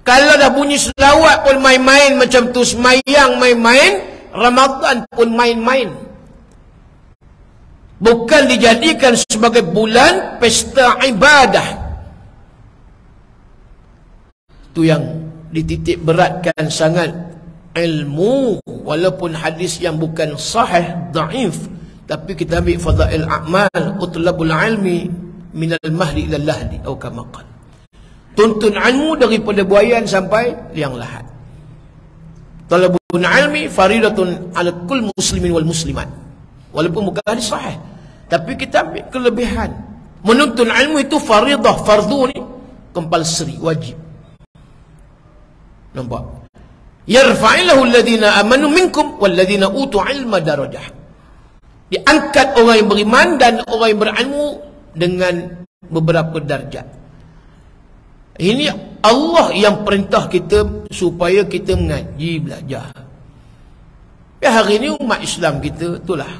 Kalau dah bunyi selawat pun main-main macam tu. Semayang main-main. Ramadan pun main-main. Bukan dijadikan sebagai bulan pesta ibadah. Tu yang dititik beratkan sangat ilmu. Walaupun hadis yang bukan sahih, dhaif, tapi kita ambil fadail a'mal, utlabul ilmi minal mahdi ilal lahdi, atau kama qala. Tuntun ilmu daripada buayan sampai liang lahat. Talabul ilmi faridatun ala kull muslimin wal muslimat. Walaupun bukan hadis sahih, tapi kita ambil kelebihan. Menuntun ilmu itu faridah, fardu ni compulsory, wajib. Nampak? Yarfa'illahu alladhina amanu minkum walladhina utu ilma darajah. Diangkat orang yang beriman dan orang yang berilmu dengan beberapa darjat. Ini Allah yang perintah kita supaya kita mengaji, belajar. Ya, hari ini umat Islam kita itulah.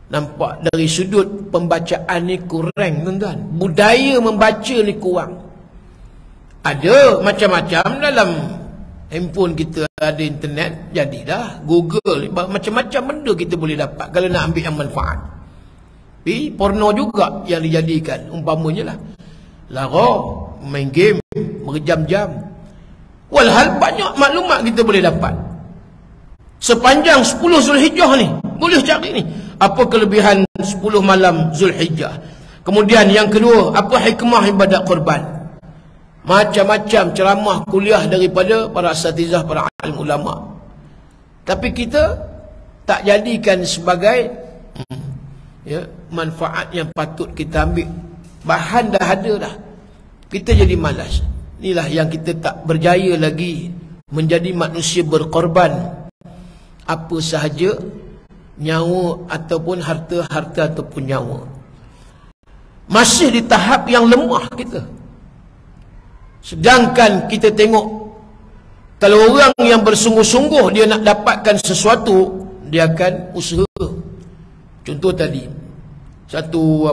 Nampak dari sudut pembacaan ni kurang, tuan-tuan. Budaya membaca ni kurang. Ada macam-macam dalam handphone kita, ada internet, jadilah Google, macam-macam benda kita boleh dapat kalau nak ambil yang manfaat. Tapi porno juga yang dijadikan, umpamanya lah lara, main game berjam-jam. Walhal banyak maklumat kita boleh dapat. Sepanjang 10 Zulhijjah ni boleh cari ni, apa kelebihan 10 malam Zulhijjah. Kemudian yang kedua, apa hikmah ibadat korban. Macam-macam ceramah kuliah daripada para asatizah, para alim ulama. Tapi kita tak jadikan sebagai manfaat yang patut kita ambil. Bahan dah ada dah, kita jadi malas. Inilah yang kita tak berjaya lagi menjadi manusia berkorban apa sahaja, nyawa ataupun harta ataupun nyawa. Masih di tahap yang lemah kita. Sedangkan kita tengok, kalau orang yang bersungguh-sungguh dia nak dapatkan sesuatu, dia akan usaha. Contoh tadi, satu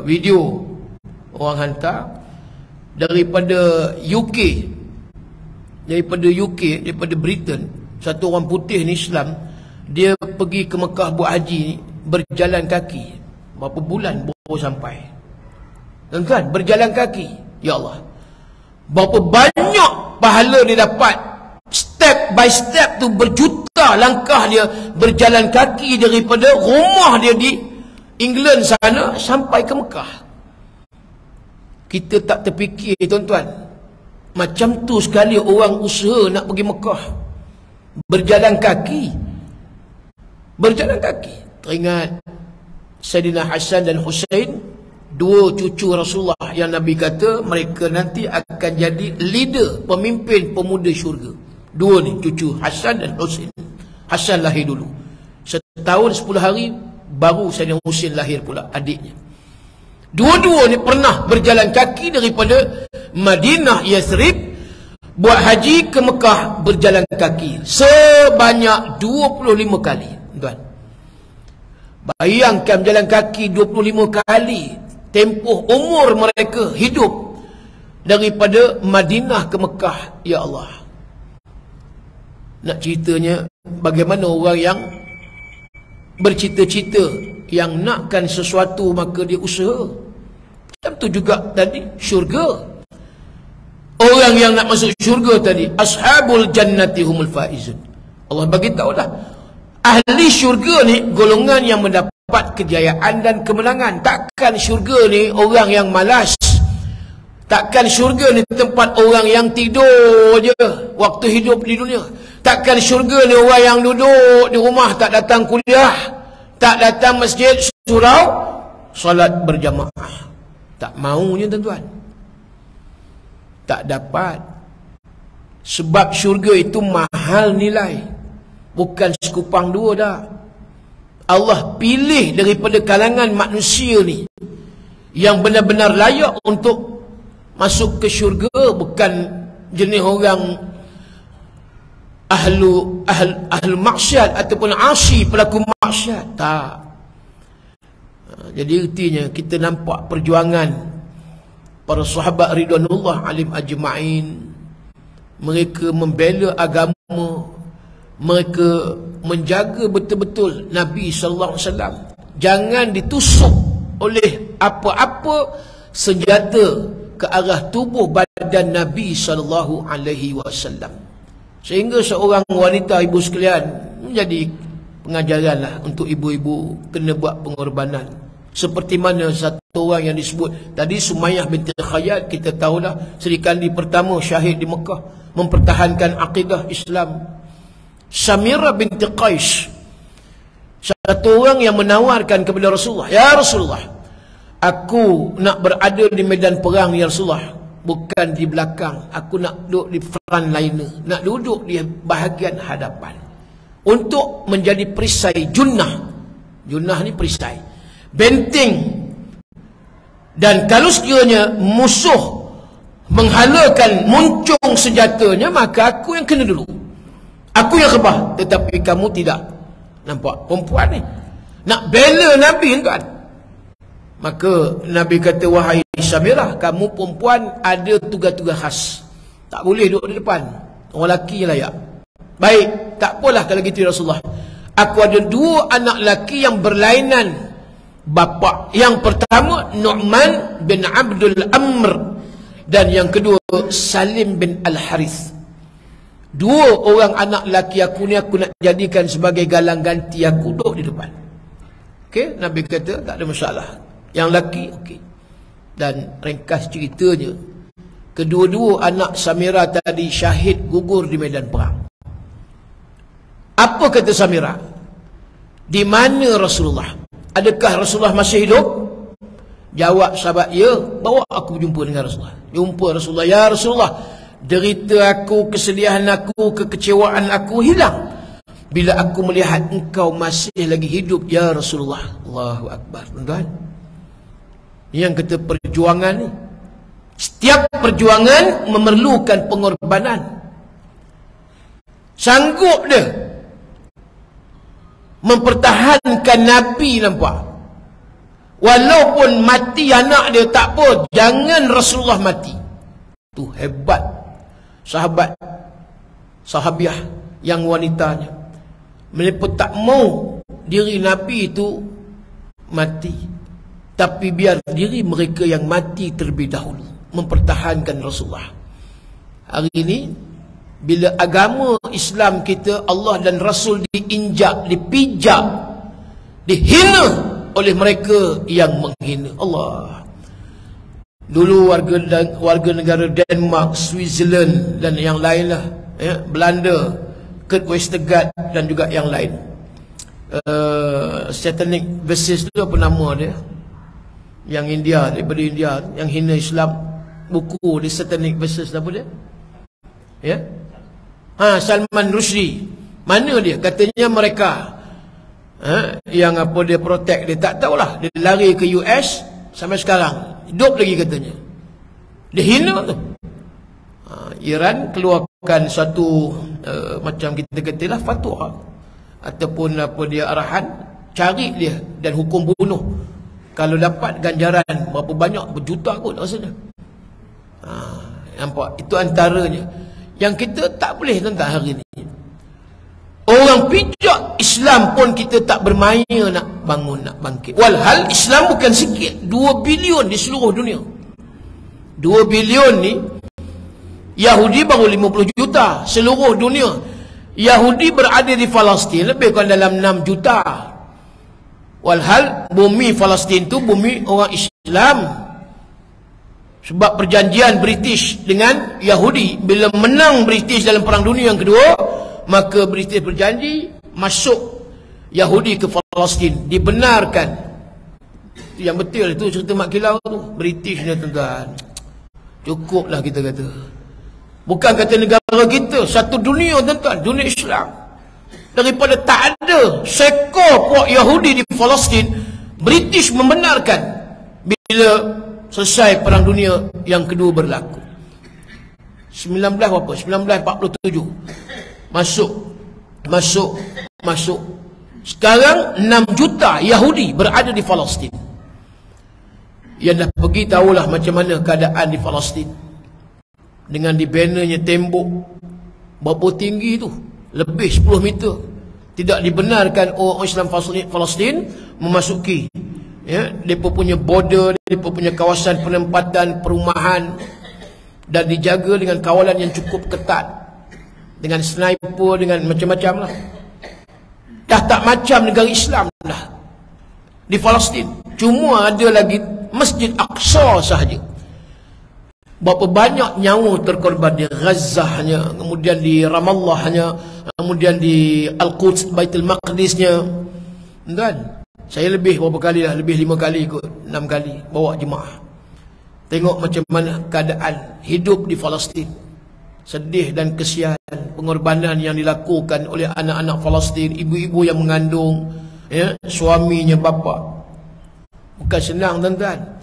video orang hantar daripada UK, daripada Britain, satu orang putih ni Islam, dia pergi ke Mekah buat haji ni, berjalan kaki. Berapa bulan baru sampai. Kan? Berjalan kaki. Ya Allah, berapa banyak pahala dia dapat. Step by step tu, berjuta langkah dia berjalan kaki daripada rumah dia di England sana sampai ke Mekah. Kita tak terfikir, tuan-tuan, macam tu sekali orang usaha nak pergi Mekah, berjalan kaki. Teringat Sayyidina Hasan dan Husain, dua cucu Rasulullah yang Nabi kata mereka nanti akan jadi leader, pemimpin pemuda syurga. Dua ni cucu, Hasan dan Husain. Hasan lahir dulu, setahun 10 hari baru Sayyidina Husain lahir pula, adiknya. Dua-dua ni pernah berjalan kaki daripada Madinah Yathrib buat haji ke Mekah, berjalan kaki sebanyak 25 kali. Tuan, bayangkan berjalan kaki 25 kali, tempoh umur mereka hidup daripada Madinah ke Mekah. Ya Allah, nak ceritanya bagaimana orang yang bercita-cita, yang nakkan sesuatu, maka dia usaha. Macam tu juga tadi syurga. Orang yang nak masuk syurga tadi, ashabul jannati humul faizun. Allah bagi tahu dah, ahli syurga ni golongan yang mendapat kejayaan dan kemenangan. Takkan syurga ni orang yang malas. Takkan syurga ni tempat orang yang tidur je waktu hidup di dunia. Takkan syurga ni orang yang duduk di rumah, tak datang kuliah, tak datang masjid, surau, salat berjamaah. Tak maunya, tuan-tuan. Tak dapat. Sebab syurga itu mahal nilai, bukan sekupang dua dah. Allah pilih daripada kalangan manusia ni yang benar-benar layak untuk masuk ke syurga, bukan jenis orang ahlu maksiat ataupun asi, pelaku maksiat. Tak. Jadi artinya kita nampak perjuangan para sahabat ridwanullah alim ajma'in. Mereka membela agama, mereka menjaga betul-betul Nabi sallallahu alaihi wasallam jangan ditusuk oleh apa-apa senjata ke arah tubuh badan Nabi sallallahu alaihi wasallam. Sehingga seorang wanita, ibu sekalian, menjadi pengajaranlah untuk ibu-ibu kena buat pengorbanan. Seperti mana satu orang yang disebut tadi, Sumayyah binti Khayyat, kita tahulah serikandi pertama syahid di Mekah mempertahankan akidah Islam. Samirah binti Qais, satu orang yang menawarkan kepada Rasulullah, "Ya Rasulullah, aku nak berada di medan perang ya Rasulullah, bukan di belakang. Aku nak duduk di frontliner, nak duduk di bahagian hadapan untuk menjadi perisai junnah." Junnah ni perisai, benteng. Dan kalau sekiranya musuh menghalakan muncung senjatanya, maka aku yang kena dulu, aku yang kebah. Tetapi kamu tidak. Nampak perempuan ni nak bela Nabi, tuan. Maka Nabi kata, "Wahai Samirah, kamu perempuan ada tugas-tugas khas. Tak boleh duduk di depan. Orang lelaki yang layak." "Baik, tak apalah kalau gitu ya Rasulullah. Aku ada dua anak lelaki yang berlainan bapa. Yang pertama Nu'man bin Abdul Amr, dan yang kedua Salim bin Al-Harith. Dua orang anak lelaki aku ni aku nak jadikan sebagai galang ganti, aku duduk di depan." Okey, Nabi kata tak ada masalah. Yang lelaki okey. Dan ringkas ceritanya, kedua-dua anak Samirah tadi syahid, gugur di medan perang. Apa kata Samirah? "Di mana Rasulullah? Adakah Rasulullah masih hidup?" Jawab sahabat, "Ya, bawa aku jumpa dengan Rasulullah." Jumpa Rasulullah. "Ya Rasulullah, derita aku, kesedihan aku, kekecewaan aku hilang bila aku melihat engkau masih lagi hidup ya Rasulullah." Allahu Akbar, tuan-tuan. Yang kata perjuangan ni, Setiap perjuangan memerlukan pengorbanan. Sanggup dia mempertahankan Nabi, nampak? Walaupun mati anak dia tak apa, jangan Rasulullah mati. Tu hebat sahabat, sahabiah yang wanitanya. Mereka tak mau diri Nabi itu mati, tapi biar diri mereka yang mati terlebih dahulu, mempertahankan Rasulullah. Hari ini bila agama Islam kita, Allah dan Rasul diinjak, dipijak, dihina oleh mereka yang menghina Allah. Dulu warga negara Denmark, Switzerland dan yang lain lah, ya, Belanda, Kurt Westergaard dan juga yang lain. Satanic Verses tu apa nama dia? Yang India, daripada India, yang hina Islam. Buku di Satanic Verses apa dia? Ya? Salman Rushdie. Mana dia? Katanya mereka yang apa dia protect dia, tak tahulah. Dia lari ke US sampai sekarang hidup lagi katanya. Dia hina tu. Iran keluarkan satu macam kita katalah fatwa ataupun apa dia arahan, cari dia dan hukum bunuh. Kalau dapat ganjaran berapa banyak, berjuta kot rasanya. Nampak? Itu antaranya yang kita tak boleh tentang hari ini. Orang pijak Islam pun kita tak bermain nak bangun, nak bangkit. Walhal Islam bukan sikit, 2 bilion di seluruh dunia. 2 bilion ni, Yahudi baru 50 juta seluruh dunia. Yahudi berada di Palestin lebih kurang dalam 6 juta. Walhal bumi Palestin tu bumi orang Islam. Sebab perjanjian British dengan Yahudi, bila menang British dalam Perang Dunia yang kedua, maka British berjanji masuk Yahudi ke Palestin, dibenarkan. Itu yang betul, itu cerita Mak Kilau tu. British ni tuan-tuan, cukuplah kita kata. Bukan kata negara kita, satu dunia tuan-tuan, dunia Islam. Daripada tak ada sekor puak Yahudi di Palestin, British membenarkan bila selesai Perang Dunia yang kedua berlaku. 1947 masuk. Sekarang 6 juta Yahudi berada di Palestin. Yang dah pergi tahulah macam mana keadaan di Palestin. Dengan dibananya tembok berapa tinggi tu, lebih 10 meter. Tidak dibenarkan orang Islam Palestin memasuki, ya, mereka punya border, mereka punya kawasan penempatan perumahan, dan dijaga dengan kawalan yang cukup ketat, dengan sniper, dengan macam-macam lah. Dah tak macam negara Islam dah di Palestin. Cuma ada lagi Masjid Aqsa sahaja. Berapa banyak nyawa terkorban di Gaza-nya, kemudian di Ramallah-nya, kemudian di Al-Quds, Baitul Maqdis-nya. Kan? Saya lebih berapa kali dah, lebih 5 kali kot, 6 kali bawa jemaah. Tengok macam mana keadaan hidup di Palestin. Sedih dan kesian pengorbanan yang dilakukan oleh anak-anak Palestin, ibu-ibu yang mengandung, ya, suaminya, bapa. Bukan senang tuan-tuan.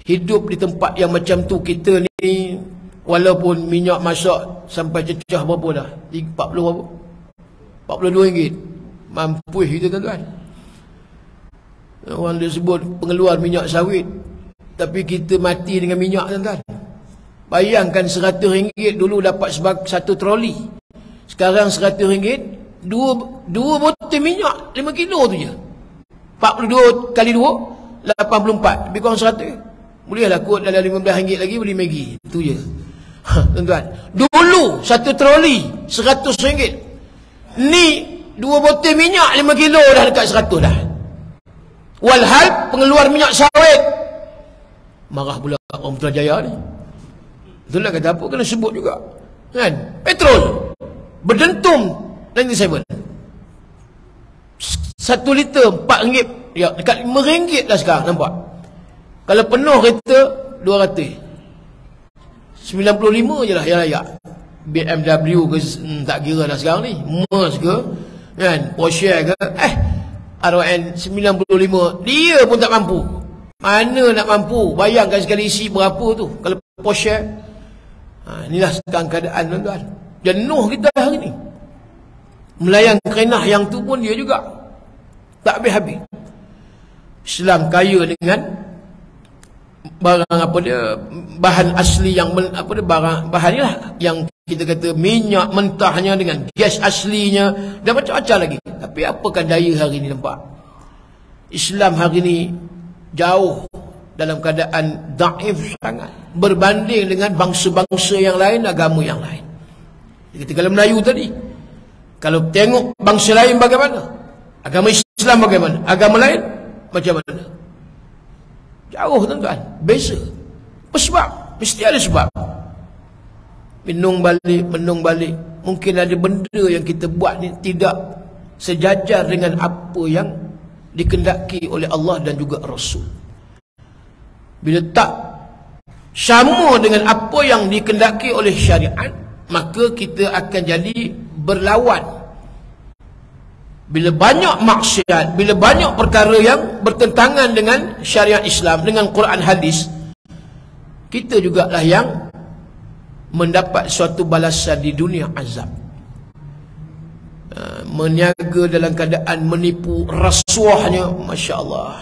Hidup di tempat yang macam tu kita ni, walaupun minyak masak sampai cecah berapa dah? 40 berapa? 42 ringgit. Mampu kita tuan-tuan. Orang dia sebut pengeluar minyak sawit, tapi kita mati dengan minyak tuan-tuan. Bayangkan 100 ringgit dulu dapat satu troli. Sekarang 100 ringgit, dua botol minyak 5 kilo tu je. 42 kali 2 84, lebih kurang 100. Bolehlah kot dalam 15 ringgit lagi beli Maggi. Itu je. Tuan-tuan, dulu satu troli 100 ringgit. Ni 2 botol minyak 5 kilo dah dekat 100 dah. Walhal pengeluar minyak sawit. Marah pula orang Putrajaya ni. Betul lah kata apa, kena sebut juga. Kan? Petrol berdentum 97. 1 liter 4 ringgit. Ya, dekat 5 ringgit dah sekarang, nampak? Kalau penuh kereta 200. 95 je lah yang layak. BMW ke tak kira dah sekarang ni. Merc ke, kan, Porsche ke, RN 95, dia pun tak mampu. Mana nak mampu? Bayangkan sekali isi berapa tu kalau poshare. Inilah sekarang keadaan tuan-tuan. Jenuh kita hari ni. Melayan kerenah yang tu pun dia juga tak habis-habis. Islam kaya dengan barang apa dia, bahan asli yang apa dia, bahan ni lah yang kita kata minyak mentahnya dengan gas aslinya dan macam-macam lagi. Tapi apakah daya hari ni nampak? Islam hari ni jauh dalam keadaan daif sangat berbanding dengan bangsa-bangsa yang lain, agama yang lain. Kita kalau Melayu tadi, kalau tengok bangsa lain bagaimana, agama Islam bagaimana, agama lain macam mana, jauh tuan-tuan, beza. Apa sebab? Mesti ada sebab. Menung balik. Mungkin ada benda yang kita buat ni tidak sejajar dengan apa yang dikendaki oleh Allah dan juga Rasul. Bila tak sama dengan apa yang dikendaki oleh syariat, maka kita akan jadi berlawan. Bila banyak maksiat, bila banyak perkara yang bertentangan dengan syariat Islam, dengan Quran hadis, kita jugalah yang mendapat suatu balasan di dunia azab. Meniaga dalam keadaan menipu, rasuahnya, Masya Allah,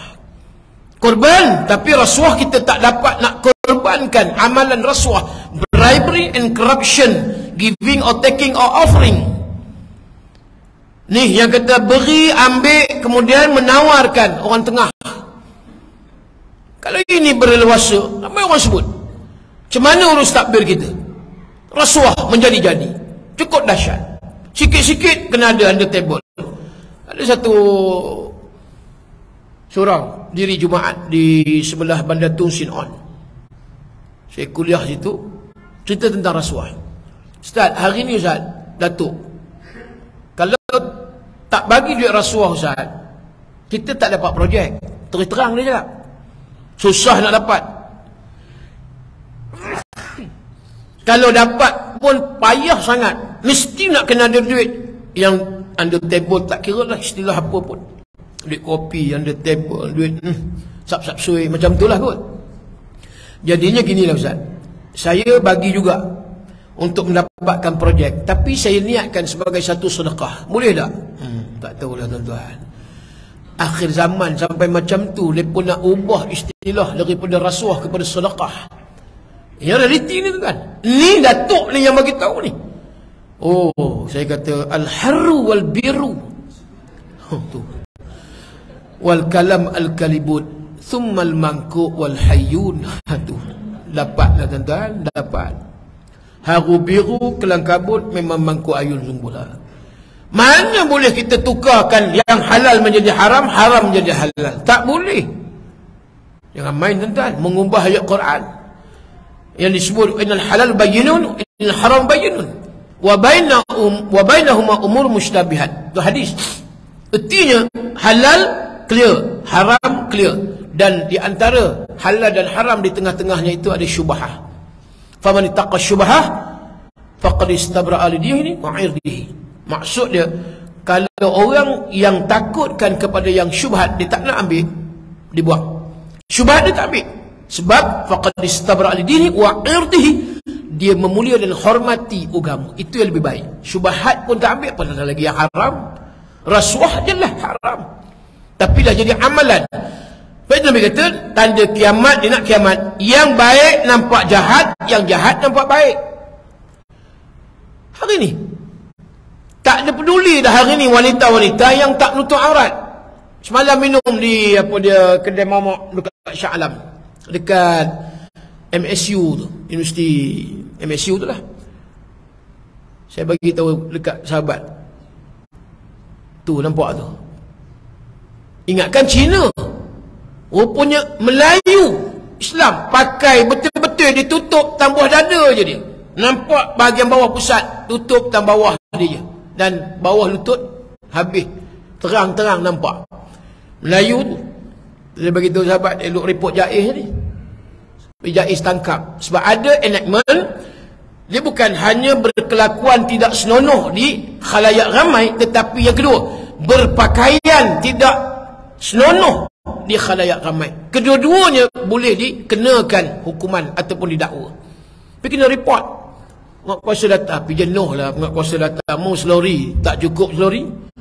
korban, tapi rasuah kita tak dapat nak korbankan. Amalan rasuah, bribery and corruption, giving or taking or offering. Ni yang kata beri, ambil, kemudian menawarkan orang tengah. Kalau ini berleluasa, apa orang sebut? Macam mana urus takbir kita? Rasuah menjadi-jadi, cukup dahsyat. Sikit-sikit kena ada under table. Ada satu seorang diri Jumaat di sebelah Bandar Tun Sin On. Saya kuliah situ, cerita tentang rasuah. Ustaz, hari ni Ustaz, Datuk, kalau tak bagi duit rasuah Ustaz, kita tak dapat projek. Terus terang dia cakap, susah nak dapat. Kalau dapat pun payah sangat. Mesti nak kena ada duit yang under table, tak kira lah istilah apa pun. Duit kopi under table, duit sap-sap sui, macam itulah kot. Jadinya ginilah Ustaz, saya bagi juga untuk mendapatkan projek, tapi saya niatkan sebagai satu sedekah. Boleh tak? Tak tahulah tuan-tuan. Akhir zaman sampai macam tu, mereka nak ubah istilah daripada rasuah kepada sedekah. Ya, realiti ni tuan. Ni Datuk ni yang bagi tahu ni. Oh, saya kata al-harru wal biru. Tu. Wal kalam al-kalibut, thumma al-manku wal hayyun. Tu. Dapatlah tuan-tuan, dapat. Haru biru, kelang kabut, memang mangkuk ayun sungguhlah. Mana boleh kita tukarkan yang halal menjadi haram, haram menjadi halal? Tak boleh. Jangan main tuan-tuan, mengubah ayat Quran yang disebut innal halal bayyinun, innal haram bayyinun, wa bainahuma umur mushtabihat. Itu hadis. Artinya halal clear, haram clear, dan di antara halal dan haram di tengah-tengahnya itu ada syubhah. Faman ittaqa syubhah faqad istabra'a li dinihi wa 'irdihi. Maksud dia, kalau orang yang takutkan kepada yang syubhat, dia tak nak ambil, dibuang. Syubhat dia tak ambil, sebab faqad istabra'a li dinihi wa 'irdihi, dia memulia dan hormati agama. Itu yang lebih baik. Syubhat pun tak ambil, apatah lagi yang haram. Rasuah je lah haram, tapi dah jadi amalan. Baik, Nabi kata tanda kiamat, dia nak kiamat, yang baik nampak jahat, yang jahat nampak baik. Hari ni tak ada peduli dah hari ni wanita-wanita yang tak menutup aurat. Semalam minum di apa dia, kedai mamak dekat Shah Alam, dekat MSU tu, Universiti MSU tu lah. Saya bagi tahu dekat sahabat tu, nampak tu, ingatkan Cina, rupanya Melayu Islam pakai betul-betul ditutup tambah dada je dia. Nampak bahagian bawah pusat tutup tambah bawah dia je, dan bawah lutut habis, terang-terang nampak. Melayu tu, dia bagi tahu sahabat, elok report Jais ni. Jais tangkap sebab ada enactment. Dia bukan hanya berkelakuan tidak senonoh di khalayak ramai, tetapi yang kedua, berpakaian tidak senonoh di khalayak ramai. Kedua-duanya boleh dikenakan hukuman ataupun didakwa. Tapi kena report. Pengat kuasa datang, pergi jenuh lah pengat kuasa datang. Mau selori, tak cukup selori.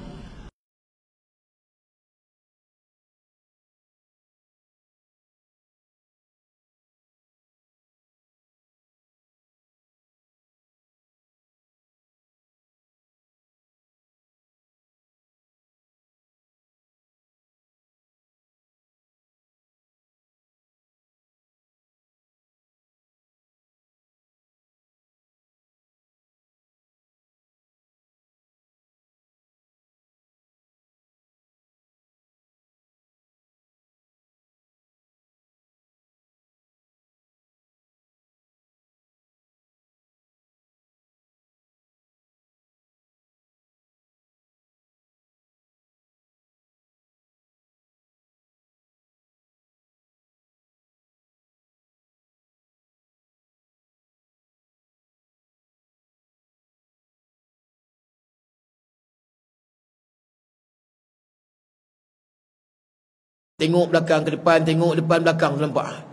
Tengok belakang ke depan, tengok depan belakang, nampak.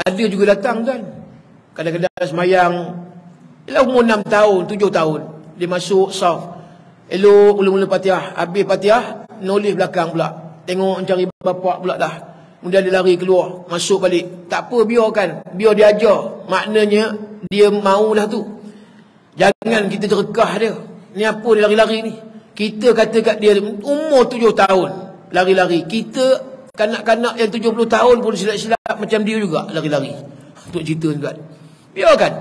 Ada juga datang kan. Kadang-kadang semayang, ialah umur 6 tahun, 7 tahun. Dia masuk saf. Elok mula-mula Fatihah, habis Fatihah, noleh belakang pula. Tengok cari bapak pula dah. Kemudian dia lari keluar, masuk balik. Tak apa, biarkan. Biar dia ajar. Maknanya, dia maulah tu. Jangan kita jerekah dia. Ni apa dia lari-lari ni? Kita kata kat dia, umur 7 tahun, lari-lari. Kita kanak-kanak yang 70 tahun pun silap-silap macam dia juga lari-lari. Untuk cerita tuan. Biarkan.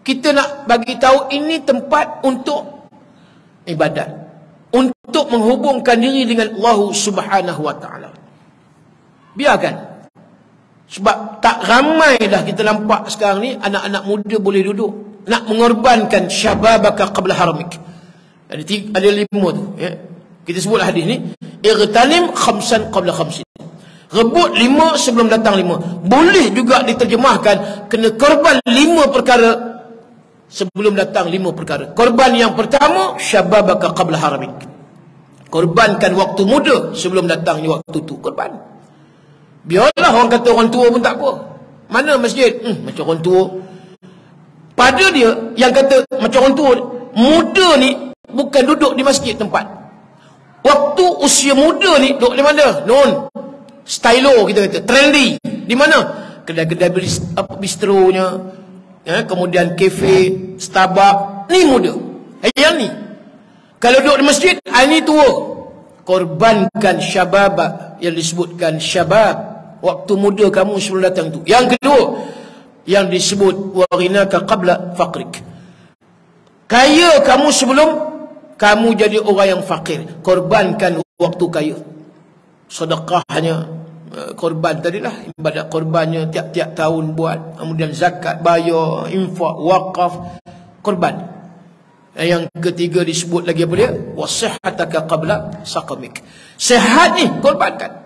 Kita nak bagi tahu ini tempat untuk ibadat. Untuk menghubungkan diri dengan Allah Subhanahu wa taala. Biarkan. Sebab tak ramai dah kita nampak sekarang ni anak-anak muda boleh duduk nak mengorbankan syababaka qabla haramik. Ada 5 tu, ya. Kita sebutlah hadis ni, irtanim khamsan qabla khamsin. Rebut 5 sebelum datang 5. Boleh juga diterjemahkan kena korban 5 perkara sebelum datang 5 perkara. Korban yang pertama, syababaka qabla haramik. Korbankan waktu muda sebelum datangnya waktu tu. Korban. Biarlah orang kata orang tua pun tak apa. Mana masjid? Macam orang tua. Pada dia yang kata macam orang tua, muda ni bukan duduk di masjid tempat. Waktu usia muda ni duduk di mana? Non. Stylo kita kata, trendy. Di mana? Kedai-kedai bistronya, ya, kemudian kafe, Starbucks. Ni muda. Yang ni. Kalau duduk di masjid, ini tua. Korbankan syabab yang disebutkan syabab. Waktu muda kamu sebelum datang tu. Yang kedua, yang disebut warinaka qabla faqrik. Kaya kamu sebelum kamu jadi orang yang fakir. Korbankan waktu kaya. Sedekahnya, korban tadilah, ibadat korbannya tiap-tiap tahun buat, kemudian zakat bayar, infak, wakaf, korban. Yang ketiga disebut lagi apa dia? Wasihhataka qabla saqamik. Sihat ni korbankan.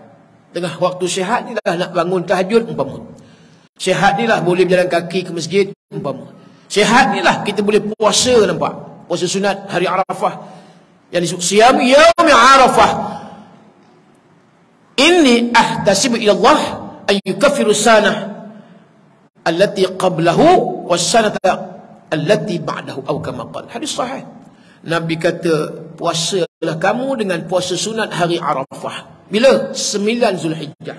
Tengah waktu sihat ni lah nak bangun tahajud umpama. Sihat ni lah boleh berjalan kaki ke masjid umpama. Sihat ni lah kita boleh puasa, nampak. Puasa sunat hari Arafah. Yang disebut siyam yaum Arafah. Inni ahtasibu ila Allah an yukaffiru sanah allati qablahu was sanata allati ba'dahu atau kama qala. Hadis sahih. Nabi kata puasalah kamu dengan puasa sunat hari Arafah. Bila? 9 Zulhijjah.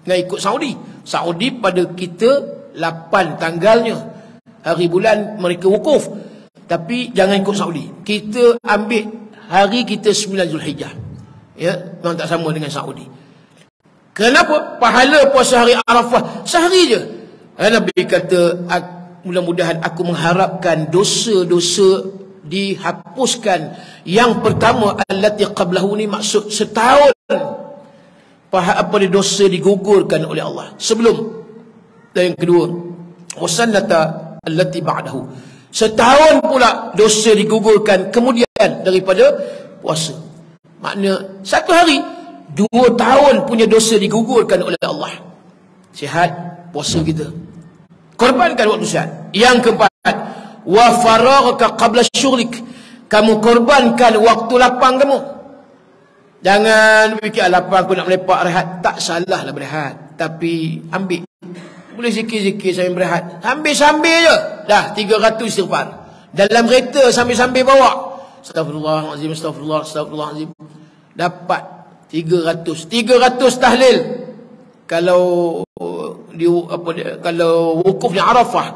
Nak ikut Saudi. Saudi pada kita 8 tanggalnya. Hari bulan mereka wukuf. Tapi jangan ikut Saudi. Kita ambil hari kita 9 Zulhijjah. Ya, memang tak sama dengan Saudi. Kenapa? Pahala puasa hari Arafah sehari je. Nabi kata, mudah-mudahan aku mengharapkan dosa-dosa dihapuskan. Yang pertama, allati qablahu ni maksud setahun. Apa dia dosa digugurkan oleh Allah sebelum. Dan yang kedua, wasannata allati ba'dahu. Setahun pula dosa digugurkan kemudian daripada puasa. Makna satu hari 2 tahun punya dosa digugurkan oleh Allah. Sihat, puasa kita. Korbankan waktu sihat. Yang keempat, wa faraghaka qabla syughlik. Kamu korbankan waktu lapang kamu. Jangan fikir lapang aku nak melepak rehat. Tak salah lah berehat, tapi ambil. Boleh zikir-zikir sambil berehat. Sambil-sambil je. Dah 300 istighfar. Dalam kereta sambil-sambil bawa. Astaghfirullahalazim, astagfirullahalazim. Dapat 300. 300 tahlil. Kalau kalau wukufnya Arafah,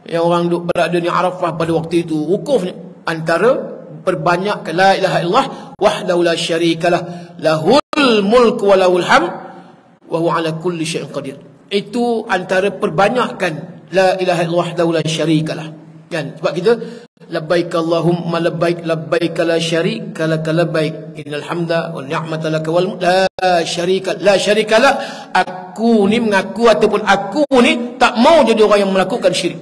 yang orang berada di Arafah pada waktu itu, wukufnya antara perbanyak la ilaha illallah wahdahu la syarikalah lahul mulku wa lahul hamd wa huwa ala kulli syai'in qadir. Itu antara perbanyakkan la ilaha illallah wahdahu la syarikalah. Kan? Sebab kita labbaik Allahumma labbaik labbaik la syarika lak labbaik innal hamda wan ni'mata lak wal la syarikalah. Aku ni mengaku ataupun aku ni tak mau jadi orang yang melakukan syirik.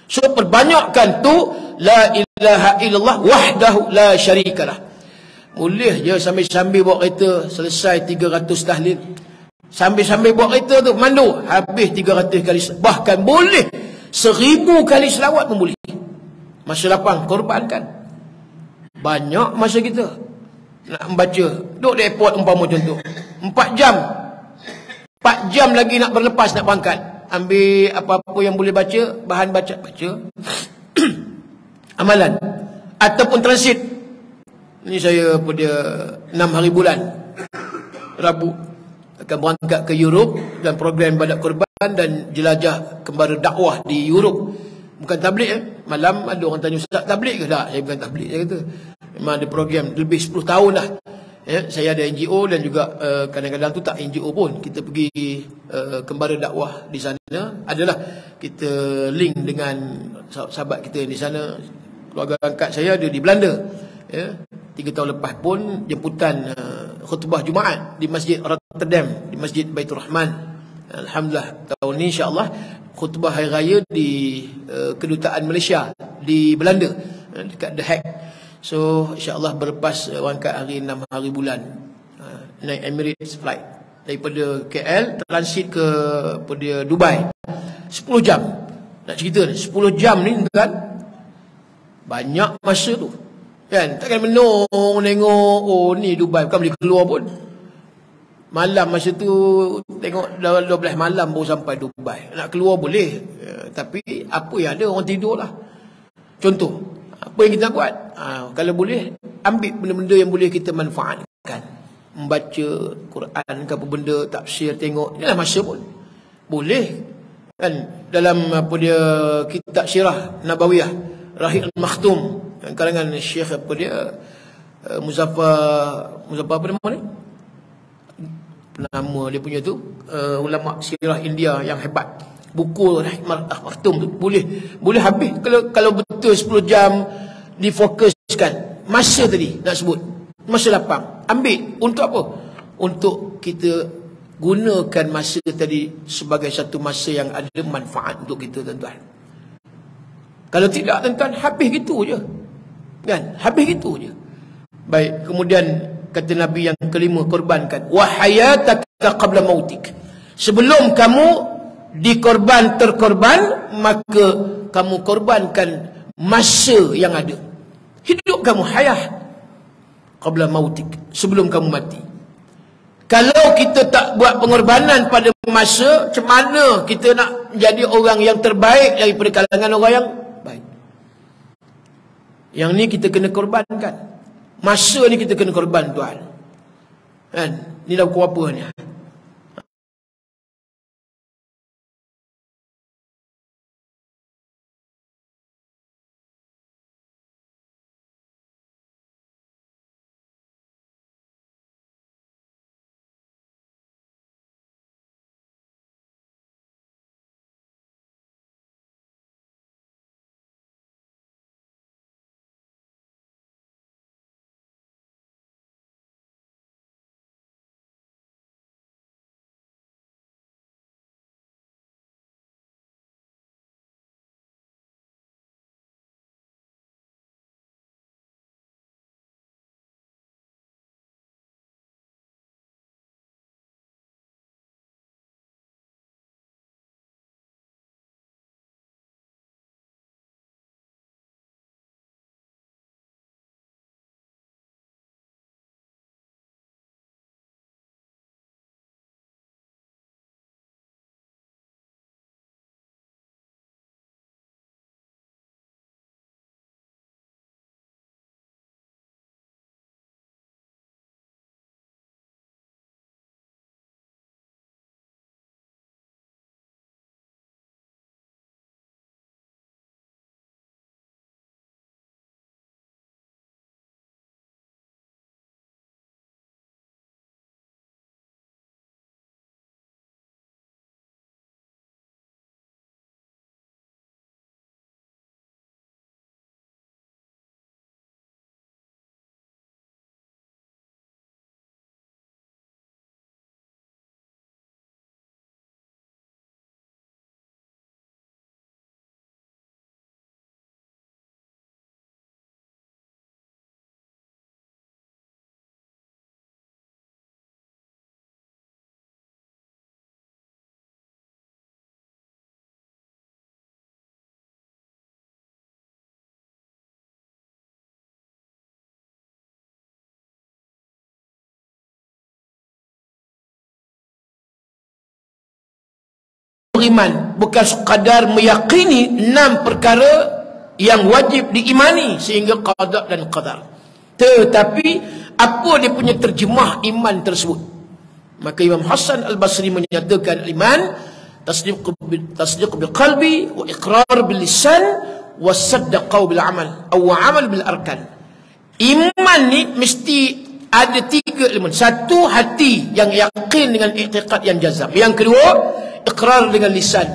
So perbanyakkan tu la ilaha illallah wahdahu la syarikalah. Boleh je sambil-sambil bawa kereta selesai 300 tahlil. Sambil-sambil bawa kereta tu mandu habis 300 kali. Bahkan boleh 1000 kali selawat pun boleh. Masa lapang korbankan. Banyak masa kita nak membaca. Duduk di airport umpama contoh 4 jam. 4 jam lagi nak berlepas nak berangkat. Ambil apa-apa yang boleh baca, bahan baca amalan ataupun transit. Ni saya pada 6 hari bulan Rabu akan berangkat ke Europe dan program ibadat korban dan jelajah kembara dakwah di Europe. Bukan tabligh Malam ada orang tanya, ustaz tabligh ke? Tak, saya bukan tabligh, saya kata. Memang ada program lebih 10 tahun dah. Ya, saya ada NGO dan juga kadang-kadang tu tak NGO pun. Kita pergi kembara dakwah di sana. Adalah kita link dengan sahabat kita di sana. Keluarga angkat saya ada di Belanda. Ya, 3 tahun lepas pun jemputan khutbah Jumaat di Masjid Rotterdam, di Masjid Baitur Rahman. Alhamdulillah tahun ni insya-Allah khutbah hari raya di kedutaan Malaysia di Belanda dekat The Hague. So insya-Allah berlepas berangkat hari 6 hari bulan naik Emirates flight daripada KL transit ke pada Dubai 10 jam. Nak cerita ni 10 jam ni kan banyak masa tu. Kan takkan menung tengok oh ni Dubai bukan boleh keluar pun. Malam masa tu tengok 12 malam baru sampai Dubai. Nak keluar boleh tapi apa yang ada orang tidur lah. Contoh apa yang kita buat? Kalau boleh ambil benda-benda yang boleh kita manfaatkan. Membaca Quran ke apa benda, tafsir, tengok. Inilah masa pun. Boleh. Kan dalam apa dia kitab Syirah Nabawiyah Rahil Makhtum karangan Syekh apa dia Muzaffar apa nama ni? Nama dia punya tu ulama Syirah India yang hebat. Buku Rahil Makhtum tu boleh habis kalau betul 10 jam difokuskan. Masa tadi nak sebut masa lapang ambil untuk apa? Untuk kita gunakan masa tadi sebagai satu masa yang ada manfaat untuk kita, tuan-tuan. Kalau tidak, tuan-tuan, habis gitu je. Kan? Habis gitu je. Baik, kemudian kata Nabi yang kelima, korbankan wa hayataka qabla mautik. Sebelum kamu terkorban, maka kamu korbankan masa yang ada. Hidup kamu hayah qabla mautik, sebelum kamu mati. Kalau kita tak buat pengorbanan pada masa, macam mana kita nak menjadi orang yang terbaik daripada kalangan orang yang baik? Yang ni kita kena korbankan. Masa ni kita kena korban, tuan. Kan? Ni dah pukul apa ni? beriman bukan sekadar meyakini 6 perkara yang wajib diimani sehingga qada dan qadar, tetapi apa dia punya terjemah iman tersebut. Maka Imam Hasan Al-Basri menyatakan iman tasdiq bil qalbi wa iqrar bil lisan wa saddaqau bil amal atau amal bil arkan. Iman ni mesti ada 3 elemen. Satu, hati yang yakin dengan i'tiqad yang jazam. Yang kedua, iqrar dengan lisan.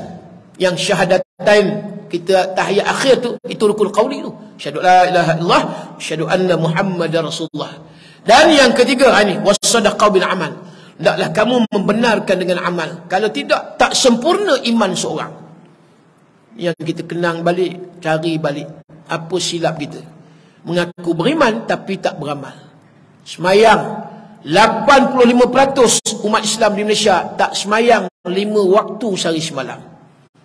Yang syahadatain, kita tahiyat akhir tu, itu rukun qauli tu. Asyhadu la ilaha illallah, asyhadu anna Muhammadar Rasulullah. Dan yang ketiga ini, wasadaqau bil amal. Hendaklah kamu membenarkan dengan amal. Kalau tidak, tak sempurna iman seorang. Yang kita kenang balik, cari balik apa silap kita. Mengaku beriman tapi tak beramal. Semayang 85% umat Islam di Malaysia tak semayang 5 waktu sehari semalam.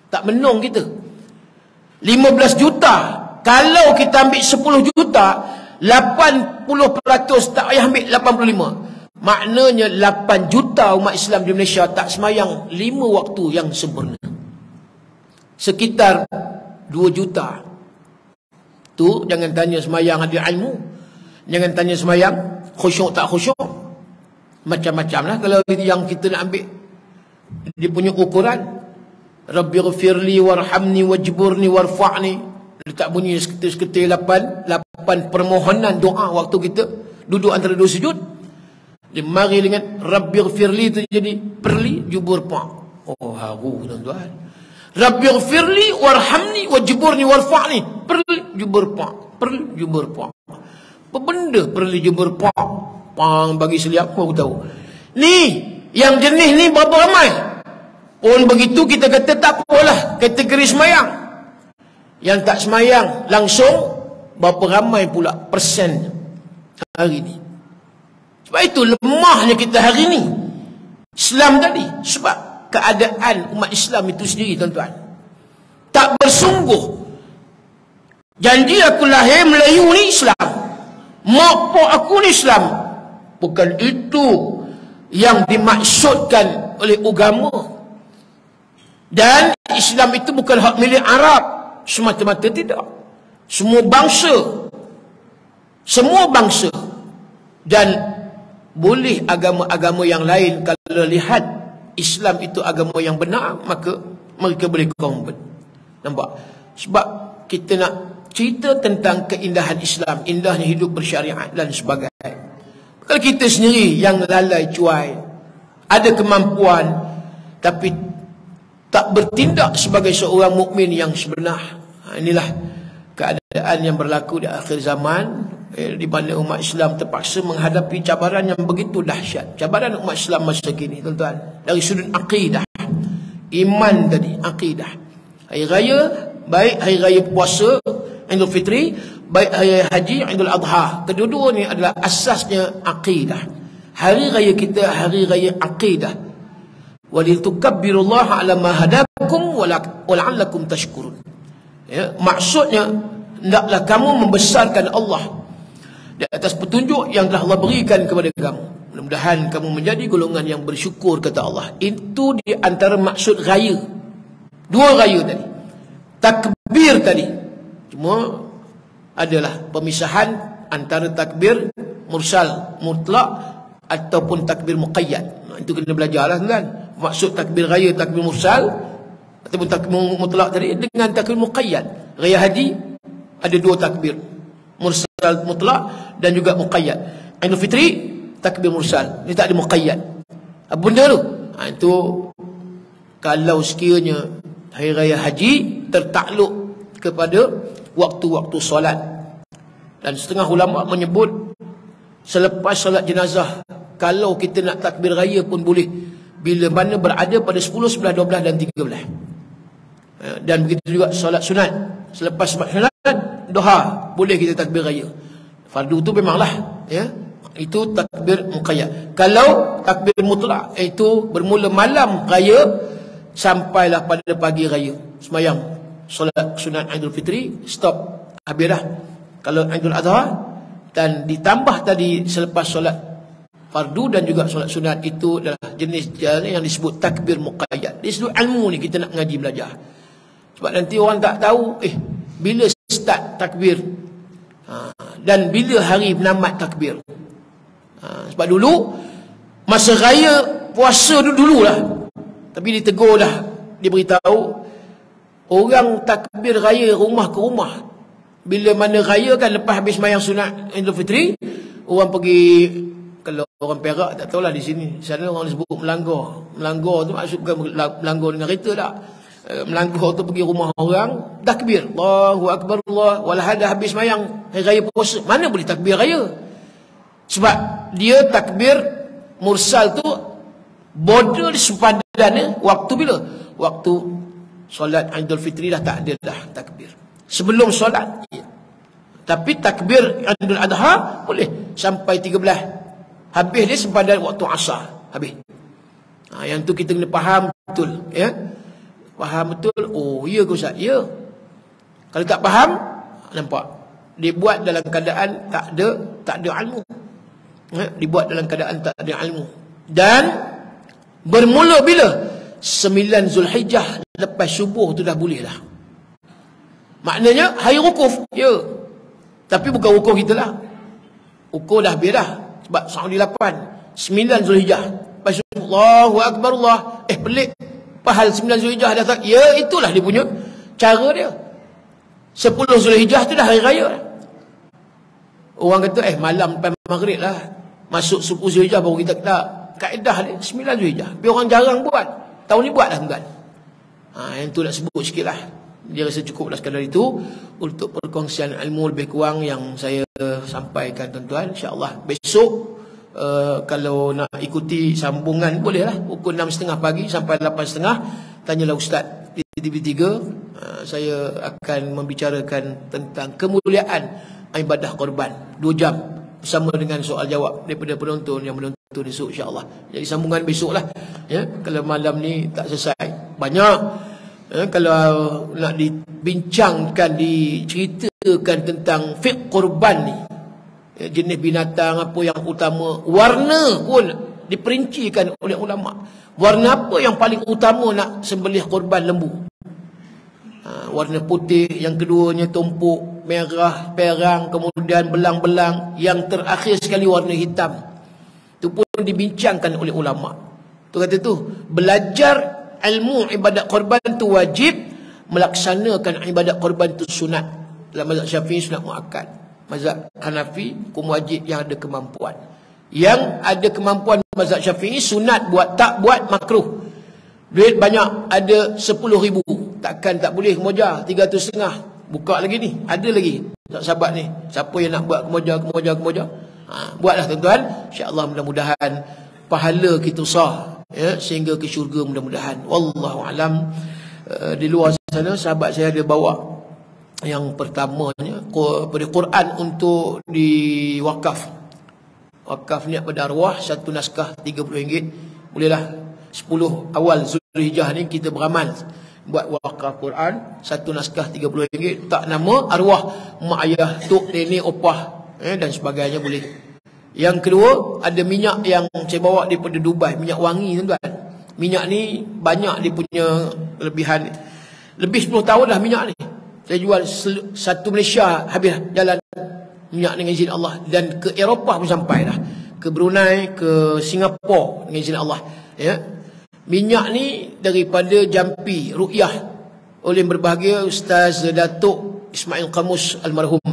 Tak menung kita. 15 juta. Kalau kita ambil 10 juta, 80% tak payah ambil 85. Maknanya 8 juta umat Islam di Malaysia tak semayang 5 waktu yang sempurna. Sekitar 2 juta. Tu jangan tanya semayang ada ilmu. Jangan tanya semayang khusyuk tak khusyuk. Macam-macam lah kalau yang kita nak ambil dia punya ukuran. Rabbighfirli warhamni wajburni warfa'ni. Letak bunyi seketil 8 permohonan doa waktu kita duduk antara 2 sujud. Dia mari dengan Rabbighfirli tu jadi perli jubur pa. Oh haru tuan-tuan. Rabbighfirli warhamni wajburni warfa'ni. Perli jubur pa. Perli jubur pa. Apa benda perli jubur pa? Pang bagi seliap aku tahu. Ni yang jenis ni berapa ramai? Pun begitu kita kata tak apalah, kategori semayang. Yang tak semayang langsung berapa ramai pula persen hari ni. Sebab itu lemahnya kita hari ni Islam tadi. Sebab keadaan umat Islam itu sendiri tuan-tuan tak bersungguh. Janji aku lahir Melayu ni Islam, mak pak aku ni Islam. Bukan itu yang dimaksudkan oleh agama. Dan Islam itu bukan hak milik Arab semata-mata, tidak. Semua bangsa dan boleh agama-agama yang lain kalau lihat Islam itu agama yang benar, maka mereka boleh convert. Nampak? Sebab kita nak cerita tentang keindahan Islam, indahnya hidup bersyariat dan sebagainya. Kalau kita sendiri yang lalai cuai, ada kemampuan tapi tak bertindak sebagai seorang mukmin yang sebenar. Inilah keadaan yang berlaku di akhir zaman, di mana umat Islam terpaksa menghadapi cabaran yang begitu dahsyat. Cabaran umat Islam masa kini tuan-tuan, dari sudut akidah, iman tadi, akidah. Hari raya, baik hari raya puasa Idul Fitri, baik hari raya haji Idul Adha, kedua-dua ni adalah asasnya akidah. Hari raya kita hari raya akidah. Walitukabbirullaha ala ma hadakum wa la'allakum tashkurun. Ya, maksudnya hendaklah kamu membesarkan Allah di atas petunjuk yang telah Allah berikan kepada kamu. Mudah-mudahan kamu menjadi golongan yang bersyukur, kata Allah. Itu di antara maksud raya. 2 raya tadi. Takbir tadi. Cuma adalah pemisahan antara takbir mursal mutlak ataupun takbir muqayyad. Itu kena belajarlah tuan. Maksud takbir raya, takbir mursal ataupun takbir mutlak tadi dengan takbir muqayyad. Raya haji ada 2 takbir, mursal mutlak dan juga muqayyad. Idul Fitri takbir mursal, dia tak ada muqayyad. Apa benda tu? Itu kalau sekiranya hari raya haji tertakluk kepada waktu-waktu solat. Dan setengah ulama menyebut selepas solat jenazah, kalau kita nak takbir raya pun boleh, bila mana berada pada 10, 11, 12 dan 13. Dan begitu juga solat sunat. Selepas solat sunat, duha, boleh kita takbir raya. Fardu tu memanglah, ya, itu takbir muqayyad. Kalau takbir mutlak, itu bermula malam raya sampailah pada pagi raya. Semayang solat sunat Idul Fitri, stop, habis dah. Kalau Idul Adha, dan ditambah tadi selepas solat fardu dan juga solat sunat, itu adalah jenis yang disebut takbir muqayyad. Dari sudut ilmu ni kita nak ngaji belajar. Sebab nanti orang tak tahu bila start takbir, dan bila hari penamat takbir. Sebab dulu masa raya puasa dululah, tapi ditegur dah, diberitahu orang takbir raya rumah ke rumah. Bila mana raya kan, lepas habis sembahyang sunat Idul Fitri, orang pergi, kalau orang Perak tak tahulah di sini, sana orang sebut melanggar. Melanggar tu maksud bukan melanggar dengan kereta tak. Melanggar tu pergi rumah orang, takbir Allahu Akbar, Allah walah, dah habis sembahyang hari raya puasa, mana boleh takbir raya. Sebab dia takbir mursal tu border di sempadannya waktu bila? Waktu solat Idul Fitri dah tak ada dah takbir. Sebelum solat ya. Tapi takbir Idul Adha boleh sampai 13. Habis dia sempadan waktu asar, habis. Yang tu kita kena faham betul ya. Faham betul. Oh ya ke Ustaz? Ya. Kalau tak faham, nampak dia buat dalam keadaan tak ada ilmu. Dibuat dalam keadaan tak ada ilmu. Dan bermula bila? 9 Zulhijjah, lepas subuh tu dah boleh dah. Maknanya hari wukuf. Ya. Tapi bukan wukuf kita lah. Wukuf dah habis dah. Sebab Saudi 8 9 Zulhijjah, lepas subuh Allahu Akbar, Allah. Pelik. Pahal 9 Zulhijjah dah tak. Ya, itulah dia punya cara dia. 10 Zulhijjah tu dah hari raya dah. Orang kata malam lepas maghrib lah, masuk 10 Zulhijjah baru kita tak. Kaedah dia 9 Zulhijjah. Tapi orang jarang buat. Tahun ni buat dah tuan. Yang tu nak sebut sikit lah. Dia rasa cukup lah sekadar itu untuk perkongsian ilmu lebih kurang yang saya sampaikan tuan-tuan. InsyaAllah besok kalau nak ikuti sambungan boleh lah. Pukul 6.30 pagi sampai 8.30. Tanyalah Ustaz di TV3. Saya akan membicarakan tentang kemuliaan ibadah korban 2 jam bersama dengan soal jawab daripada penonton yang menonton esok insya-Allah. Jadi sambungan besok lah ya. Kalau malam ni tak selesai banyak kalau nak dibincangkan, diceritakan tentang fiqh korban ni, jenis binatang apa yang utama, warna pun diperincikan oleh ulama. Warna apa yang paling utama nak sembelih korban lembu? Warna putih, yang keduanya tumpuk, merah, perang, kemudian belang-belang, yang terakhir sekali warna hitam. Itu pun dibincangkan oleh ulama. Tu kata tu, belajar ilmu ibadat korban tu wajib, melaksanakan ibadat korban tu sunat. Dalam mazhab Syafi'i sunat muakkad, mazhab Hanafi hukum wajib yang ada kemampuan. Yang ada kemampuan mazhab Syafi'i sunat buat, tak buat makruh. Duit banyak, ada 10,000, takkan tak boleh kemoja 300,500. Buka lagi ni, ada lagi tak sahabat ni, siapa yang nak buat kemoja. Buatlah tuan-tuan, insya-Allah mudah-mudahan pahala kita sah ya, sehingga ke syurga mudah-mudahan. Wallahu alam. Di luar sana sahabat saya ada bawa yang pertamanya pada Quran untuk diwakaf. Wakaf niat pada arwah, satu naskah RM30. Bolehlah 10 awal Zulhijjah ni kita beramal buat wakaf Quran, satu naskah RM30, tak nama arwah mak ayah, tok, nenek, opah dan sebagainya boleh. Yang kedua, ada minyak yang saya bawa daripada Dubai, minyak wangi tuan-tuan. Minyak ni banyak dia punya kelebihan. Lebih 10 tahun dah minyak ni saya jual, satu Malaysia habis jalan minyak dengan izin Allah. Dan ke Eropah pun sampai dah, ke Brunei, ke Singapura dengan izin Allah ya. Minyak ni daripada Jampi Ruqyah oleh yang berbahagia Ustaz Datuk Ismail Qamus almarhum.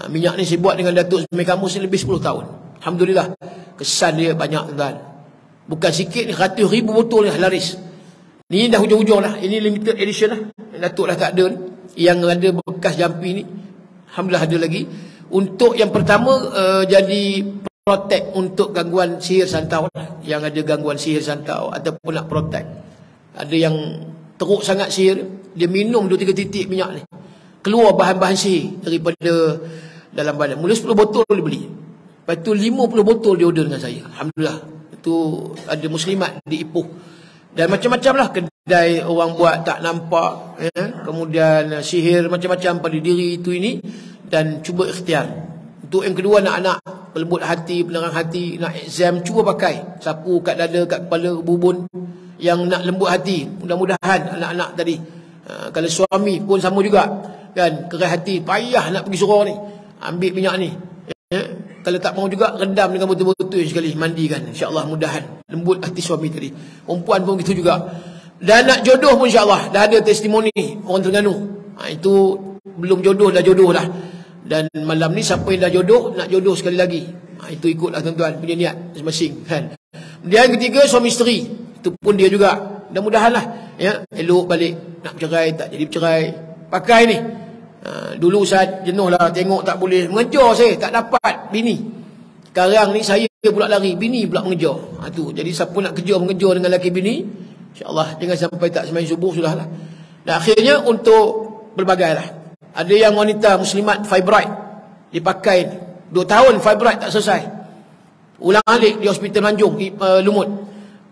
Minyak ni saya buat dengan Datuk Ismail Qamus ni lebih 10 tahun. Alhamdulillah, kesan dia banyak tuan. Bukan sikit ni, ratus ribu botol ni laris. Ni dah hujung-hujung dah. Ini limited edition lah. Datuk dah tak ada ni. Yang ada bekas Jampi ni, alhamdulillah ada lagi. Untuk yang pertama jadi protect untuk gangguan sihir santau lah. Yang ada gangguan sihir santau ataupun nak protect. Ada yang teruk sangat sihir, dia minum 2-3 titik minyak ni, keluar bahan-bahan sihir daripada dalam badan. Mula 10 botol dia beli, lepas tu 50 botol dia order dengan saya. Alhamdulillah. Itu ada muslimat di Ipoh. Dan macam-macam lah kedai orang buat tak nampak kemudian sihir macam-macam pada diri itu ini. Dan cuba ikhtiar. Untuk yang kedua, anak-anak pelembut hati, penerang hati, nak exam, cuba pakai sapu kat dada, kat kepala, bubun yang nak lembut hati, mudah-mudahan anak-anak tadi, kalau suami pun sama juga kan, keras hati, payah nak pergi surau ni, ambil minyak ni, kalau tak mau juga rendam dengan betul-betul sekali, mandikan, insya-Allah mudahan lembut hati suami tadi. Perempuan pun gitu juga. Dan nak jodoh pun insya-Allah dah ada testimoni orang Terengganu. Itu belum jodoh dah jodoh dah. Dan malam ni siapa yang dah jodoh nak jodoh sekali lagi. Itu ikutlah tuan-tuan punya niat masing-masing kan. Kemudian ketiga suami isteri, itu pun dia juga. Mudah-mudahanlah ya, elok balik, nak bercerai tak jadi bercerai. Pakai ni. Dulu Ustaz jenuh lah tengok tak boleh mengejar, saya tak dapat bini. Sekarang ni saya pula lari, bini pula mengejar. Tu jadi siapa nak mengejar dengan lelaki bini, insya-Allah jangan sampai tak sembahyang subuh sudahlah. Dan akhirnya untuk berbagai lah. Ada yang wanita muslimat fibroid dipakai 2 tahun fibroid tak selesai. Ulang-alik di hospital Manjung Lumut.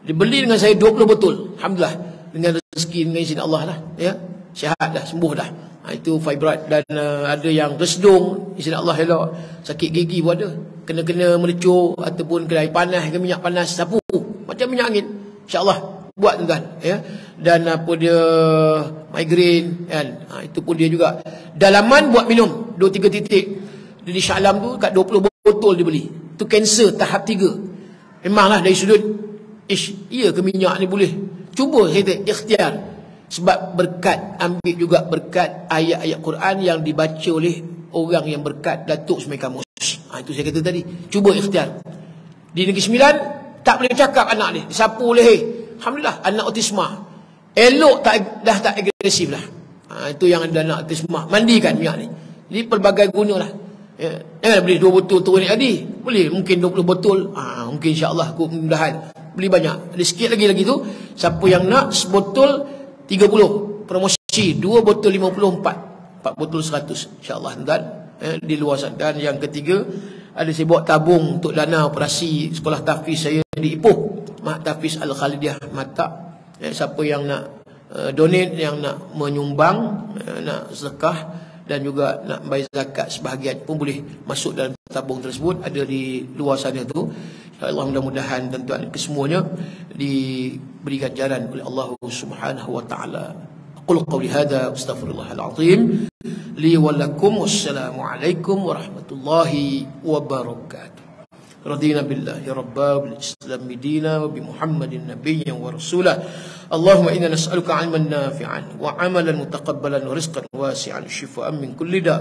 Dibeli dengan saya 20 botol. Alhamdulillah, dengan rezeki dengan izin Allah lah ya. Sihat dah, sembuh dah. Itu fibroid. Dan ada yang resdung, izin Allah elok. Sakit gigi pun ada. Kena-kena melecur ataupun kena air panas ke minyak panas sapu macam minyak angin. Insya-Allah buat tuan-tuan ya. Dan apa dia migraine kan, itu pun dia juga. Dalaman buat minum 2-3 titik. Di Shah Alam tu kat 20 botol dibeli. Tu kanser tahap 3. Memanglah dari sudut iya ke minyak ni boleh. Cuba saya ikhtiar. Sebab berkat, ambil juga berkat ayat-ayat Quran yang dibaca oleh orang yang berkat, Datuk Sumai Kamus. Itu saya kata tadi. Cuba ikhtiar. Di Negeri Sembilan tak boleh cakap anak ni, disapu oleh alhamdulillah anak autisma. Elok dah tak agresif lah. Itu yang ada anak autisma, mandikan minyak ni. Jadi pelbagai guna lah ya. Jangan beli 2 botol turun ni Adi. Boleh mungkin 20 botol. Mungkin insya-Allah mudah-mudahan beli banyak. Ada sikit lagi tu. Siapa yang nak sebotol 30 promosi, 2 botol 54, 4 botol 100 insya-Allah tuan di luar sana. Dan yang ketiga, ada saya buat tabung untuk dana operasi sekolah tahfiz saya di Ipoh, Mak Tahfiz Al-Khalidiyah Mata. Siapa yang nak donate, yang nak menyumbang, nak sedekah dan juga nak bayar zakat sebahagian pun boleh masuk dalam tabung tersebut, ada di luar sana tu. InsyaAllah mudah-mudahan tuan-tuan kesemuanya diberi ganjaran oleh Allah Subhanahu wa taala. Aqul qawli hadza astaghfirullahal azim li wa lakum. Wassalamualaikum warahmatullahi wabarakatuh. Radina billahi rabba bil islam dina wa bi Muhammadin nabiyyan wa rasulah. Allahumma inna nas'aluka 'ilman nafi'an wa 'amalan mutaqabbalan wa rizqan wasi'an, shifaan min kulli da'.